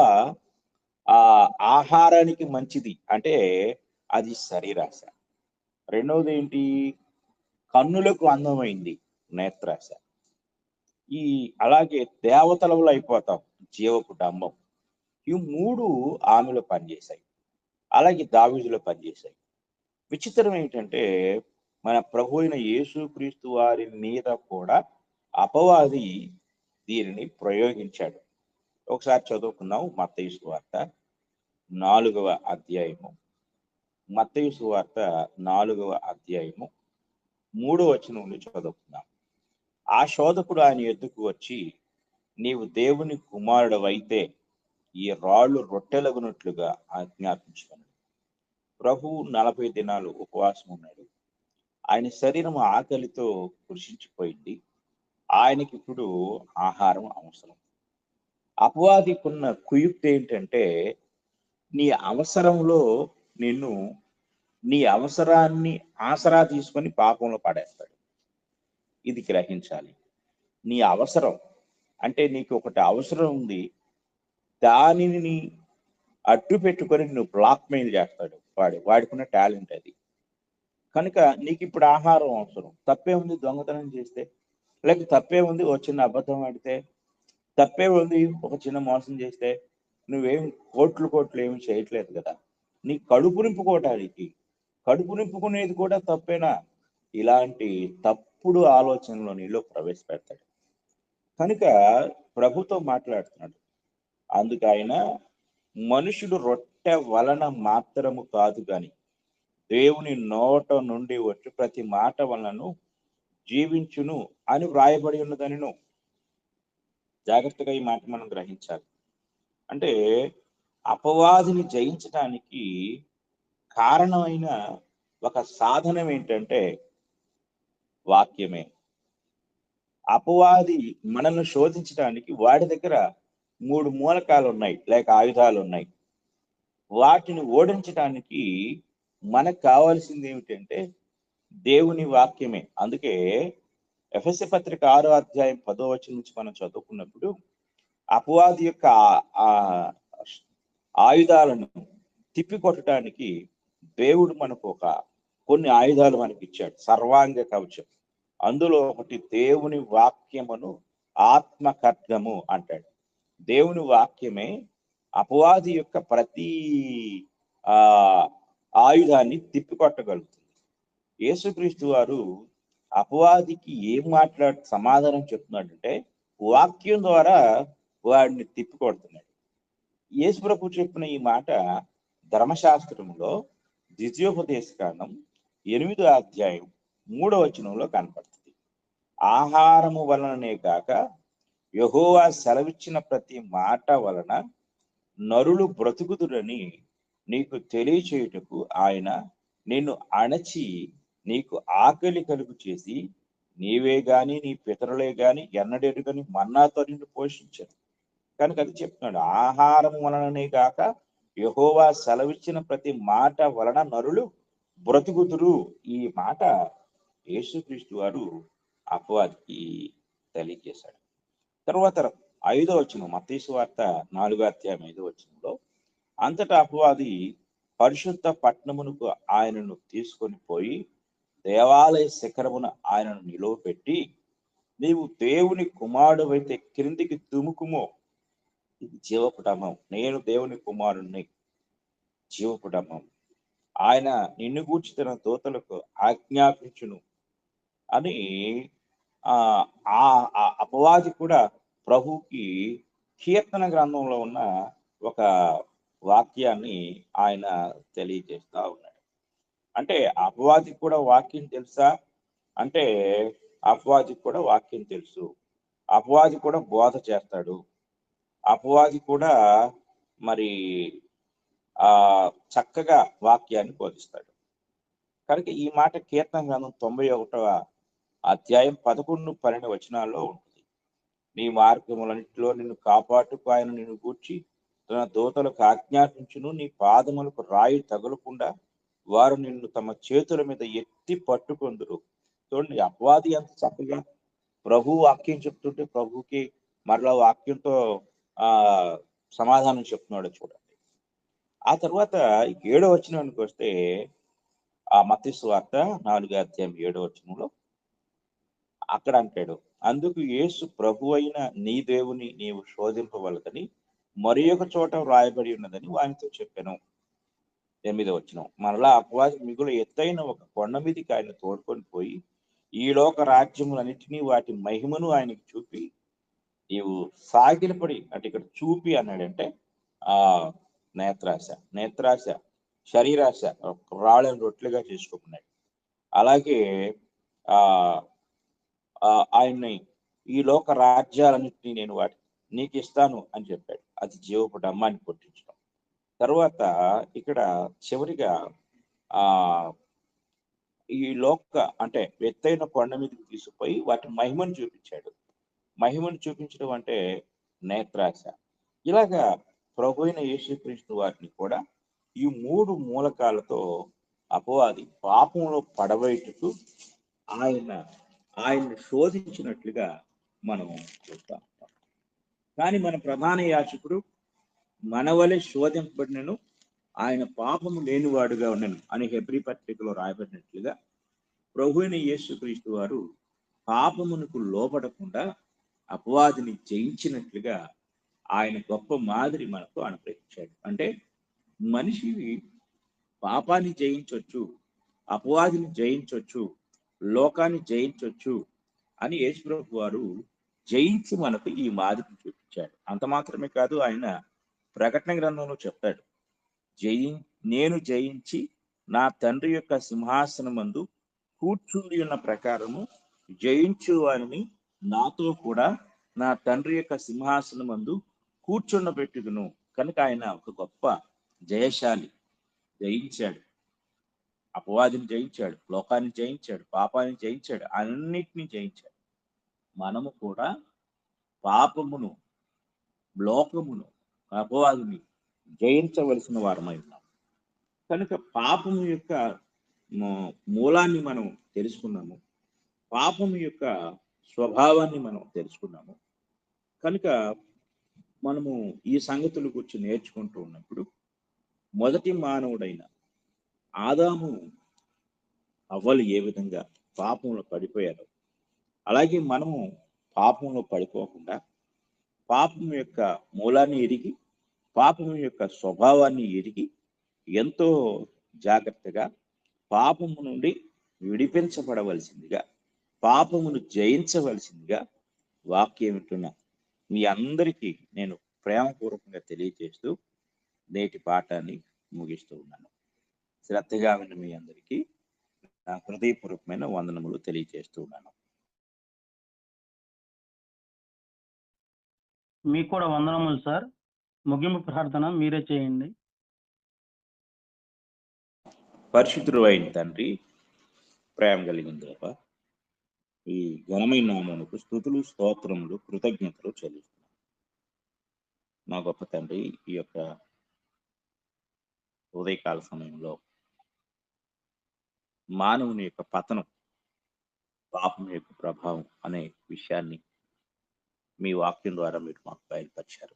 ఆహారానికి మంచిది అంటే అది శరీరాశ. రెండవది ఏంటి? కన్నులకు అందమైంది, నేత్రాశ. అలాగే దేవతలలో అయిపోతాం, జీవపు డంబం. ఈ మూడు ఆమెలో పనిచేశాయి, అలాగే దావీదులో పనిచేశాయి. విచిత్రం ఏంటంటే మన ప్రభు అయిన యేసుక్రీస్తు వారి మీద కూడా అపవాది దీనిని ప్రయోగించాడు. ఒకసారి చదువుకుందాం. మత్తయి సువార్త 4వ అధ్యాయము. మత్తయి సువార్త 4వ అధ్యాయము 3వ వచనం నుండి చదువుకుందాం. ఆ శోధకుడు ఆయన ఎద్దుకు వచ్చి, నీవు దేవుని కుమారుడవైతే ఈ రాళ్ళు రొట్టెలగునట్లుగా ఆజ్ఞాపించుకున్నాడు. ప్రభు 40 దినాలు ఉపవాసం ఉన్నాడు. ఆయన శరీరం ఆకలితో కృషించిపోయింది. ఆయనకి ఇప్పుడు ఆహారం అవసరం. అపవాదికున్న కుయుక్తి ఏంటంటే నీ అవసరంలో నీ అవసరాన్ని ఆసరా తీసుకొని పాపంలో పడేస్తాడు. ఇది గ్రహించాలి. నీ అవసరం అంటే నీకు ఒకటి అవసరం ఉంది, దానిని అడ్డు పెట్టుకొని నువ్వు బ్లాక్మెయిల్ చేస్తాడు. వాడుకున్న టాలెంట్ అది. కనుక నీకు ఇప్పుడు ఆహారం అవసరం. తప్పే ఉంది దొంగతనం చేస్తే, లేక తప్పే ఉంది ఒక చిన్న అబద్ధం ఆడితే, తప్పే ఉంది ఒక చిన్న మోసం చేస్తే. నువ్వేం కోట్లు ఏమి చేయట్లేదు కదా. నీ కడుపు నింపుకోవటానికి, కడుపు నింపుకునేది కూడా తప్పేనా? ఇలాంటి తప్పుడు ఆలోచనలు నీలో ప్రవేశపెడతాడు. కనుక ప్రభుతో మాట్లాడుతున్నాడు. అందుకు ఆయన, మనుషుడు రొట్టె వలన మాత్రము కాదు గాని దేవుని నోట నుండి వచ్చి ప్రతి మాట వలన జీవించును అని వ్రాయబడి ఉన్నదనిను. జాగ్రత్తగా ఈ మాట మనం గ్రహించాలి. అంటే అపవాదిని జయించడానికి కారణమైన ఒక సాధనం ఏంటంటే వాక్యమే. అపవాది మనల్ని శోధించడానికి వాడి దగ్గర 3 మూలకాలు ఉన్నాయి, లేక ఆయుధాలు ఉన్నాయి. వాటిని ఓడించడానికి మనకు కావాల్సింది ఏమిటంటే దేవుని వాక్యమే. అందుకే ఎఫెసీ పత్రిక 6వ అధ్యాయం 10వ వచనం నుంచి మనం చదువుకున్నప్పుడు అపవాది యొక్క ఆయుధాలను తిప్పికొట్టడానికి దేవుడు మనకు కొన్ని ఆయుధాలు మనకి ఇచ్చాడు. సర్వాంగ కవచం. అందులో ఒకటి దేవుని వాక్యమును ఆత్మ ఖడ్గము అంటాడు. దేవుని వాక్యమే అపవాది యొక్క ప్రతి ఆయుధాన్ని తిప్పికొట్టగలుగుతుంది. యేసుక్రీస్తు వారు అపవాదికి ఏం సమాధానం చెప్తున్నాడంటే వాక్యం ద్వారా వాడిని తిప్పికొడుతున్నాడు. యేసు ప్రభు చెప్పిన ఈ మాట ధర్మశాస్త్రంలో ద్వితీయోపదేశకాండం 8వ అధ్యాయం 3వ వచనంలో కనపడుతుంది. ఆహారము వలననే కాక యెహోవా సెలవిచ్చిన ప్రతి మాట వలన నరులు బ్రతుకుదురని నీకు తెలియచేయుటకు ఆయన నిన్ను అణచి నీకు ఆకలి కలుగు చేసి నీవే గాని నీ పితరులే గాని ఎన్నడెరుగని మన్నాతో నిన్ను పోషించారు. కనుక అది చెప్తున్నాడు. ఆహారం వలననే కాక యెహోవా సెలవిచ్చిన ప్రతి మాట వలన నరులు బ్రతుకుదురు. ఈ మాట యేసుక్రీస్తు వారు అపవాదికి తెలియజేశాడు. తర్వాత 5వ వచనం, మత్తయి సువార్త 4వ అధ్యాయం 5వ వచనంలో, అంతటా అపవాది పరిశుద్ధ పట్టణమునకు ఆయనను తీసుకొని పోయి దేవాలయ శిఖరమున ఆయనను నిలువబెట్టి, నీవు దేవుని కుమారుడవైతే క్రిందికి దుముకుమో, ఇది జీవపుటమం, నేను దేవుని కుమారుణ్ణి, జీవపుటమం, ఆయన నిన్ను గూర్చి తన దూతలకు ఆజ్ఞాపించును అని అపవాది కూడా ప్రభువుకి కీర్తన గ్రంథంలో ఉన్న ఒక వాక్యాన్ని ఆయన తెలియజేస్తా ఉన్నాడు. అంటే అపవాదికి కూడా వాక్యం తెలుసా అంటే అపవాదికి కూడా వాక్యం తెలుసు. అపవాది కూడా బోధ చేస్తాడు. అపవాది కూడా మరి చక్కగా వాక్యాన్ని బోధిస్తాడు. కనుక ఈ మాట కీర్తన గ్రంథం 91వ అధ్యాయం 11, 12 వచనాల్లో ఉంటుంది. నీ మార్గములన్నిటిలో నిన్ను కాపాడుటకు ఆయన నిన్ను గూర్చి తన దూతలకు ఆజ్ఞాపించును. నీ పాదములకు రాయి తగులకుండా వారు నిన్ను తమ చేతుల మీద ఎత్తి పట్టుకొందురు. చూడండి, అపవాది ఎంత చక్కగా ప్రభు వాక్యం చెప్తుంటే ప్రభుకి మరలా వాక్యంతో సమాధానం చెప్తున్నాడు చూడండి. ఆ తర్వాత 7వ వచనానికి వస్తే మత్తయి సువార్త 4వ అధ్యాయం 7వ వచనంలో అక్కడ అంటాడు, అందుకు యేసు ప్రభు అయిన నీ దేవుని నీవు శోధింపవలదని మరి ఒక చోట వ్రాయబడి ఉన్నదని వానితో చెప్పాను. 8వ వచనం, మరలా అపవాది మిగులు ఎత్తైన ఒక కొండ మీదకి ఆయన తోడుకొని పోయి ఈ లోక రాజ్యములన్నిటినీ వాటి మహిమను ఆయనకి చూపి నీవు సాగిలపడి, అంటే ఇక్కడ చూపి అన్నాడంటే నేత్రాశ శరీరాశ రాళ్ళని రొట్టెలుగా చేసుకున్నాడు. అలాగే ఆయన్ని ఈ లోక రాజ్యాలన్నింటినీ నేను వాటి నీకు ఇస్తాను అని చెప్పాడు. అది జీవపు డమ్మాన్ని కొట్టించడం. తర్వాత ఇక్కడ చివరిగా ఈ లోక అంటే ఎత్తైన కొండ మీదకి తీసుకుపోయి వాటి మహిమను చూపించాడు. మహిమను చూపించడం అంటే నేత్రాశ. ఇలాగా ప్రభు అయిన యేసుక్రీస్తు వారిని కూడా ఈ 3 మూలకాలతో అపవాది పాపంలో పడవేటుకు ఆయన్ని శోధించినట్లుగా మనం చూస్తాం. కానీ మన ప్రధాన యాజకుడు మనవలే శోధింపబడినను ఆయన పాపము లేనివాడుగా ఉండను అని హెబ్రీ పత్రికలో రాయబడినట్లుగా ప్రభు అయిన యేసుక్రీస్తు వారు పాపమునకు లోపడకుండా అపవాదిని జయించినట్లుగా ఆయన గొప్ప మాదిరి మనకు అనుగ్రహించాడు. అంటే మనిషి పాపాన్ని జయించవచ్చు, అపవాదిని జయించవచ్చు, లోకాన్ని జయించవచ్చు అని యేసుప్రభు వారు జయించి మనకు ఈ మాదిరిని చూపించాడు. అంత మాత్రమే కాదు, ఆయన ప్రకటన గ్రంథంలో చెప్తాడు, నేను జయించి నా తండ్రి యొక్క సింహాసనమందు కూర్చుండి ఉన్న ప్రకారము జయించు వారిని నాతో కూడా నా తండ్రి యొక్క సింహాసనమందు కూర్చుండబెట్టుదును. కనుక ఆయన ఒక గొప్ప జయశాలి. జయించాడు, అపవాదిని జయించాడు, లోకాన్ని జయించాడు, పాపాన్ని జయించాడు, అన్నిటినీ జయించాడు. మనము కూడా పాపమును, లోకమును, అపవాదిని జయించవలసిన వారమై ఉన్నాం. కనుక పాపము యొక్క మూలాన్ని మనం తెలుసుకున్నాము, పాపము యొక్క స్వభావాన్ని మనం తెలుసుకున్నాము. కనుక మనము ఈ సంగతుల గురించి నేర్చుకుంటూ ఉన్నప్పుడు మొదటి మానవుడైన ఆదాము అవ్వలు ఏ విధంగా పాపంలో పడిపోయారో అలాగే మనము పాపంలో పడిపోకుండా పాపం యొక్క మూలాన్ని ఎరిగి పాపం యొక్క స్వభావాన్ని ఎరిగి ఎంతో జాగ్రత్తగా పాపము నుండి విడిపించబడవలసిందిగా, పాపమును జయించవలసిందిగా వాక్యం వింటున్నా మీ అందరికీ నేను ప్రేమపూర్వకంగా తెలియజేస్తూ నేటి పాఠాన్ని ముగిస్తూ ఉన్నాను. శ్రద్ధగా విన్న మీ అందరికీ నా హృదయపూర్వకమైన వందనములు తెలియజేస్తూ ఉన్నాను. మీకు కూడా వందనములు సార్. ముగింపు ప్రార్థన మీరే చేయండి. పరిశుద్ధుడు అయిన తండ్రి, ప్రేమ కలిగిన దేవ, ఈ ఘనమైన నామమునకు స్తుతులు, స్తోత్రములు, కృతజ్ఞతలు చెల్లిస్తున్నాను. మా గొప్ప తండ్రి, ఈ యొక్క ఉదయకాల సమయంలో మానవుని యొక్క పతనం, పాపం యొక్క ప్రభావం అనే విషయాన్ని మీ వాక్యం ద్వారా మీరు మాకు బయలుపరిచారు.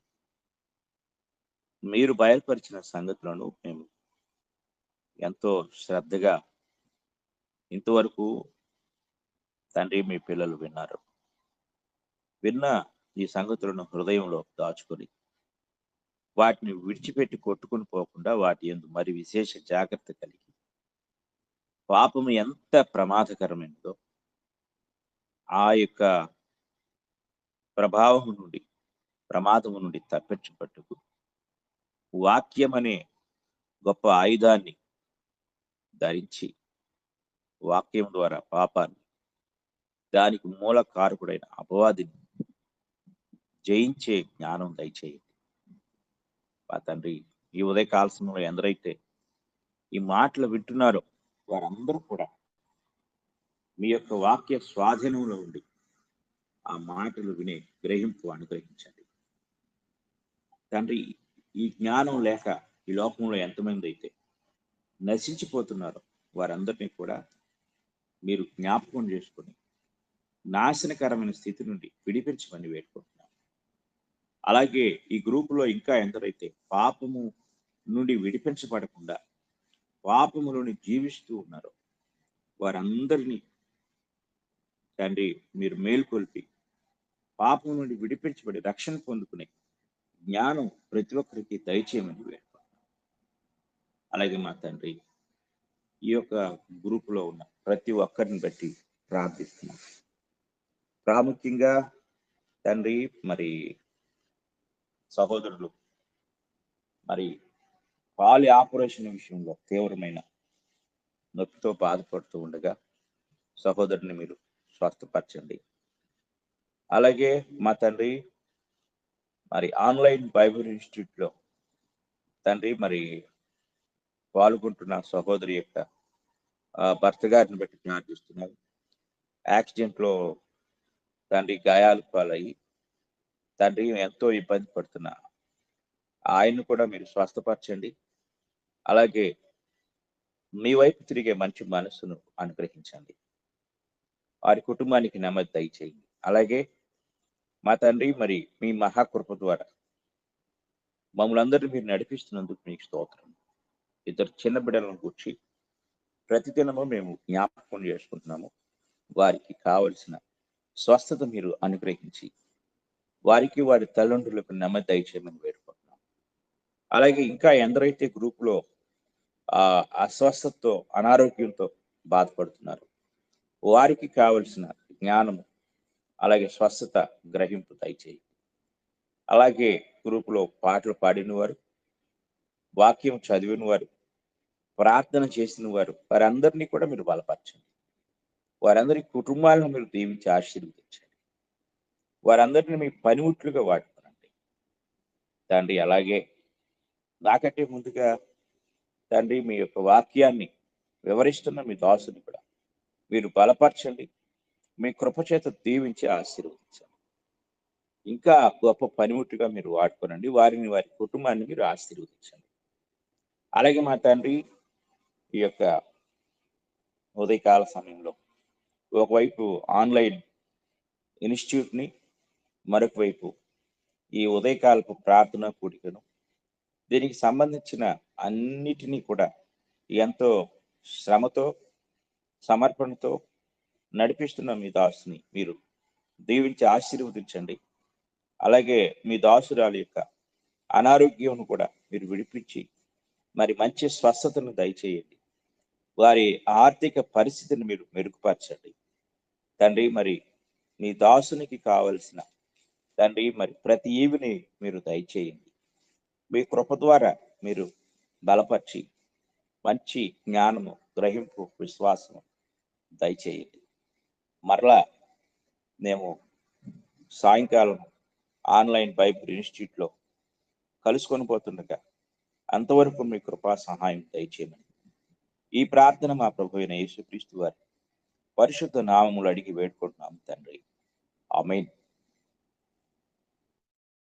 మీరు బయలుపరిచిన సంగతులను మేము ఎంతో శ్రద్ధగా ఇంతవరకు తండ్రి మీ పిల్లలు విన్నారు. విన్న ఈ సంగతులను హృదయంలో దాచుకొని వాటిని విడిచిపెట్టి కొట్టుకుని పోకుండా వాటి యందు మరి విశేష జాగ్రత్త కలిగి పాపము ఎంత ప్రమాదకరమైనదో ఆ యొక్క ప్రభావం నుండి, ప్రమాదము నుండి తప్పించబట్టుకు వాక్యం అనే గొప్ప ఆయుధాన్ని ధరించి వాక్యం ద్వారా పాపాన్ని, దానికి మూల కారకుడైన అపవాదిని జయించే జ్ఞానం దయచేయండి మా తండ్రి. ఈ ఉదయకాల సమయంలో ఎందరైతే ఈ మాటలు వింటున్నారో వారందరూ కూడా మీ యొక్క వాక్య స్వాధీనంలో ఉండి ఆ మాటలు వినే గ్రహింపు అనుగ్రహించండి తండ్రి. ఈ జ్ఞానం లేక ఈ లోకంలో ఎంతమంది అయితే నశించిపోతున్నారో వారందరినీ కూడా మీరు జ్ఞాపకం చేసుకొని నాశనకరమైన స్థితి నుండి విడిపించమని వేడుకుంటున్నాను. అలాగే ఈ గ్రూపులో ఇంకా ఎందరైతే పాపము నుండి విడిపించబడకుండా పాపములోని జీవిస్తూ ఉన్నారో వారందరినీ తండ్రి మీరు మేల్కొల్పి పాపం నుండి విడిపించబడి రక్షణ పొందుకునే జ్ఞానం ప్రతి ఒక్కరికి దయచేయమని వేడుకుంటున్నాను. అలాగే మా తండ్రి ఈ యొక్క గ్రూపులో ఉన్న ప్రతి ఒక్కరిని బట్టి ప్రార్థిస్తున్నాం. ప్రాముఖ్యంగా తండ్రి మరి సహోదరులు మరి పాలి ఆపరేషన్ విషయంలో తీవ్రమైన నొప్పితో బాధపడుతూ ఉండగా సహోదరుని మీరు స్వస్థపరచండి. అలాగే మా తండ్రి మరి ఆన్లైన్ బైబిల్ ఇన్స్టిట్యూట్లో తండ్రి మరి పాల్గొంటున్న సహోదరి యొక్క భర్త గారిని బట్టి ప్రార్థిస్తున్నాం. యాక్సిడెంట్లో తండ్రి గాయాలు పాలయ్యి తండ్రి ఎంతో ఇబ్బంది పడుతున్నా ఆయన్ను కూడా మీరు స్వస్థపరచండి. అలాగే మీ వైపు తిరిగే మంచి మనస్సును అనుగ్రహించండి. వారి కుటుంబానికి నెమ్మది దయచేయండి. అలాగే మా తండ్రి మరి మీ మహాకృప ద్వారా మమ్మల్ని అందరినీ మీరు నడిపిస్తున్నందుకు మీకు స్తోత్రం. ఇద్దరు చిన్న బిడ్డలను కూర్చి ప్రతిదినము మేము జ్ఞాపకం చేసుకుంటున్నాము. వారికి కావలసిన స్వస్థత మీరు అనుగ్రహించి వారికి వారి తల్లిదండ్రులకు నెమ్మది దయచేయమని వేడుకుంటున్నాం. అలాగే ఇంకా ఎందరైతే గ్రూపులో అస్వస్థతతో అనారోగ్యంతో బాధపడుతున్నారు వారికి కావలసిన జ్ఞానము అలాగే స్వస్థత గ్రహింపు దయచేయండి. అలాగే గ్రూపులో పాటలు పాడిన వారు, వాక్యం చదివిన వారు, ప్రార్థన చేసిన వారు వారందరినీ కూడా మీరు బలపరచండి. వారందరి కుటుంబాలను మీరు దీవించి ఆశీర్వదించండి. వారందరినీ మీ పనిముట్లుగా వాడుకోనండి తండ్రి. అలాగే నాకంటే ముందుగా తండ్రి మీ యొక్క వాక్యాన్ని వివరిస్తున్న మీ దాసుని కూడా మీరు బలపరచండి. మీ కృపచేత దీవించి ఆశీర్వదించండి. ఇంకా గొప్ప పనిముట్టుగా మీరు వాడుకోనండి. వారిని వారి కుటుంబాన్ని మీరు ఆశీర్వదించండి. అలాగే మా తండ్రి ఈ యొక్క ఉదయకాల సమయంలో ఒకవైపు ఆన్లైన్ ఇన్స్టిట్యూట్ని, మరొక వైపు ఈ ఉదయకాలపు ప్రార్థన కూడికను, దీనికి సంబంధించిన అన్నిటినీ కూడా ఎంతో శ్రమతో సమర్పణతో నడిపిస్తున్న మీ దాసుని మీరు దీవించి ఆశీర్వదించండి. అలాగే మీ దాసురాలి యొక్క అనారోగ్యం కూడా మీరు విడిపించి మరి మంచి స్వస్థతను దయచేయండి. వారి ఆర్థిక పరిస్థితిని మీరు మెరుగుపరచండి తండ్రి. మరి మీ దాసునికి కావలసిన తండ్రి మరి ప్రతి ఈవిని మీరు దయచేయండి. మీ కృప ద్వారా మీరు బలపరిచి మంచి జ్ఞానము, గ్రహింపు, విశ్వాసము దయచేయండి. మరలా మేము సాయంకాలం ఆన్లైన్ బైబిల్ ఇన్స్టిట్యూట్లో కలుసుకొని పోతుండగా అంతవరకు మీ కృపా సహాయం దయచేయమని ఈ ప్రార్థన మా ప్రభు అయిన యేసుక్రీస్తు వారి పరిశుద్ధ నామములు అడిగి వేడుకుంటున్నాము తండ్రి. ఆమేన్.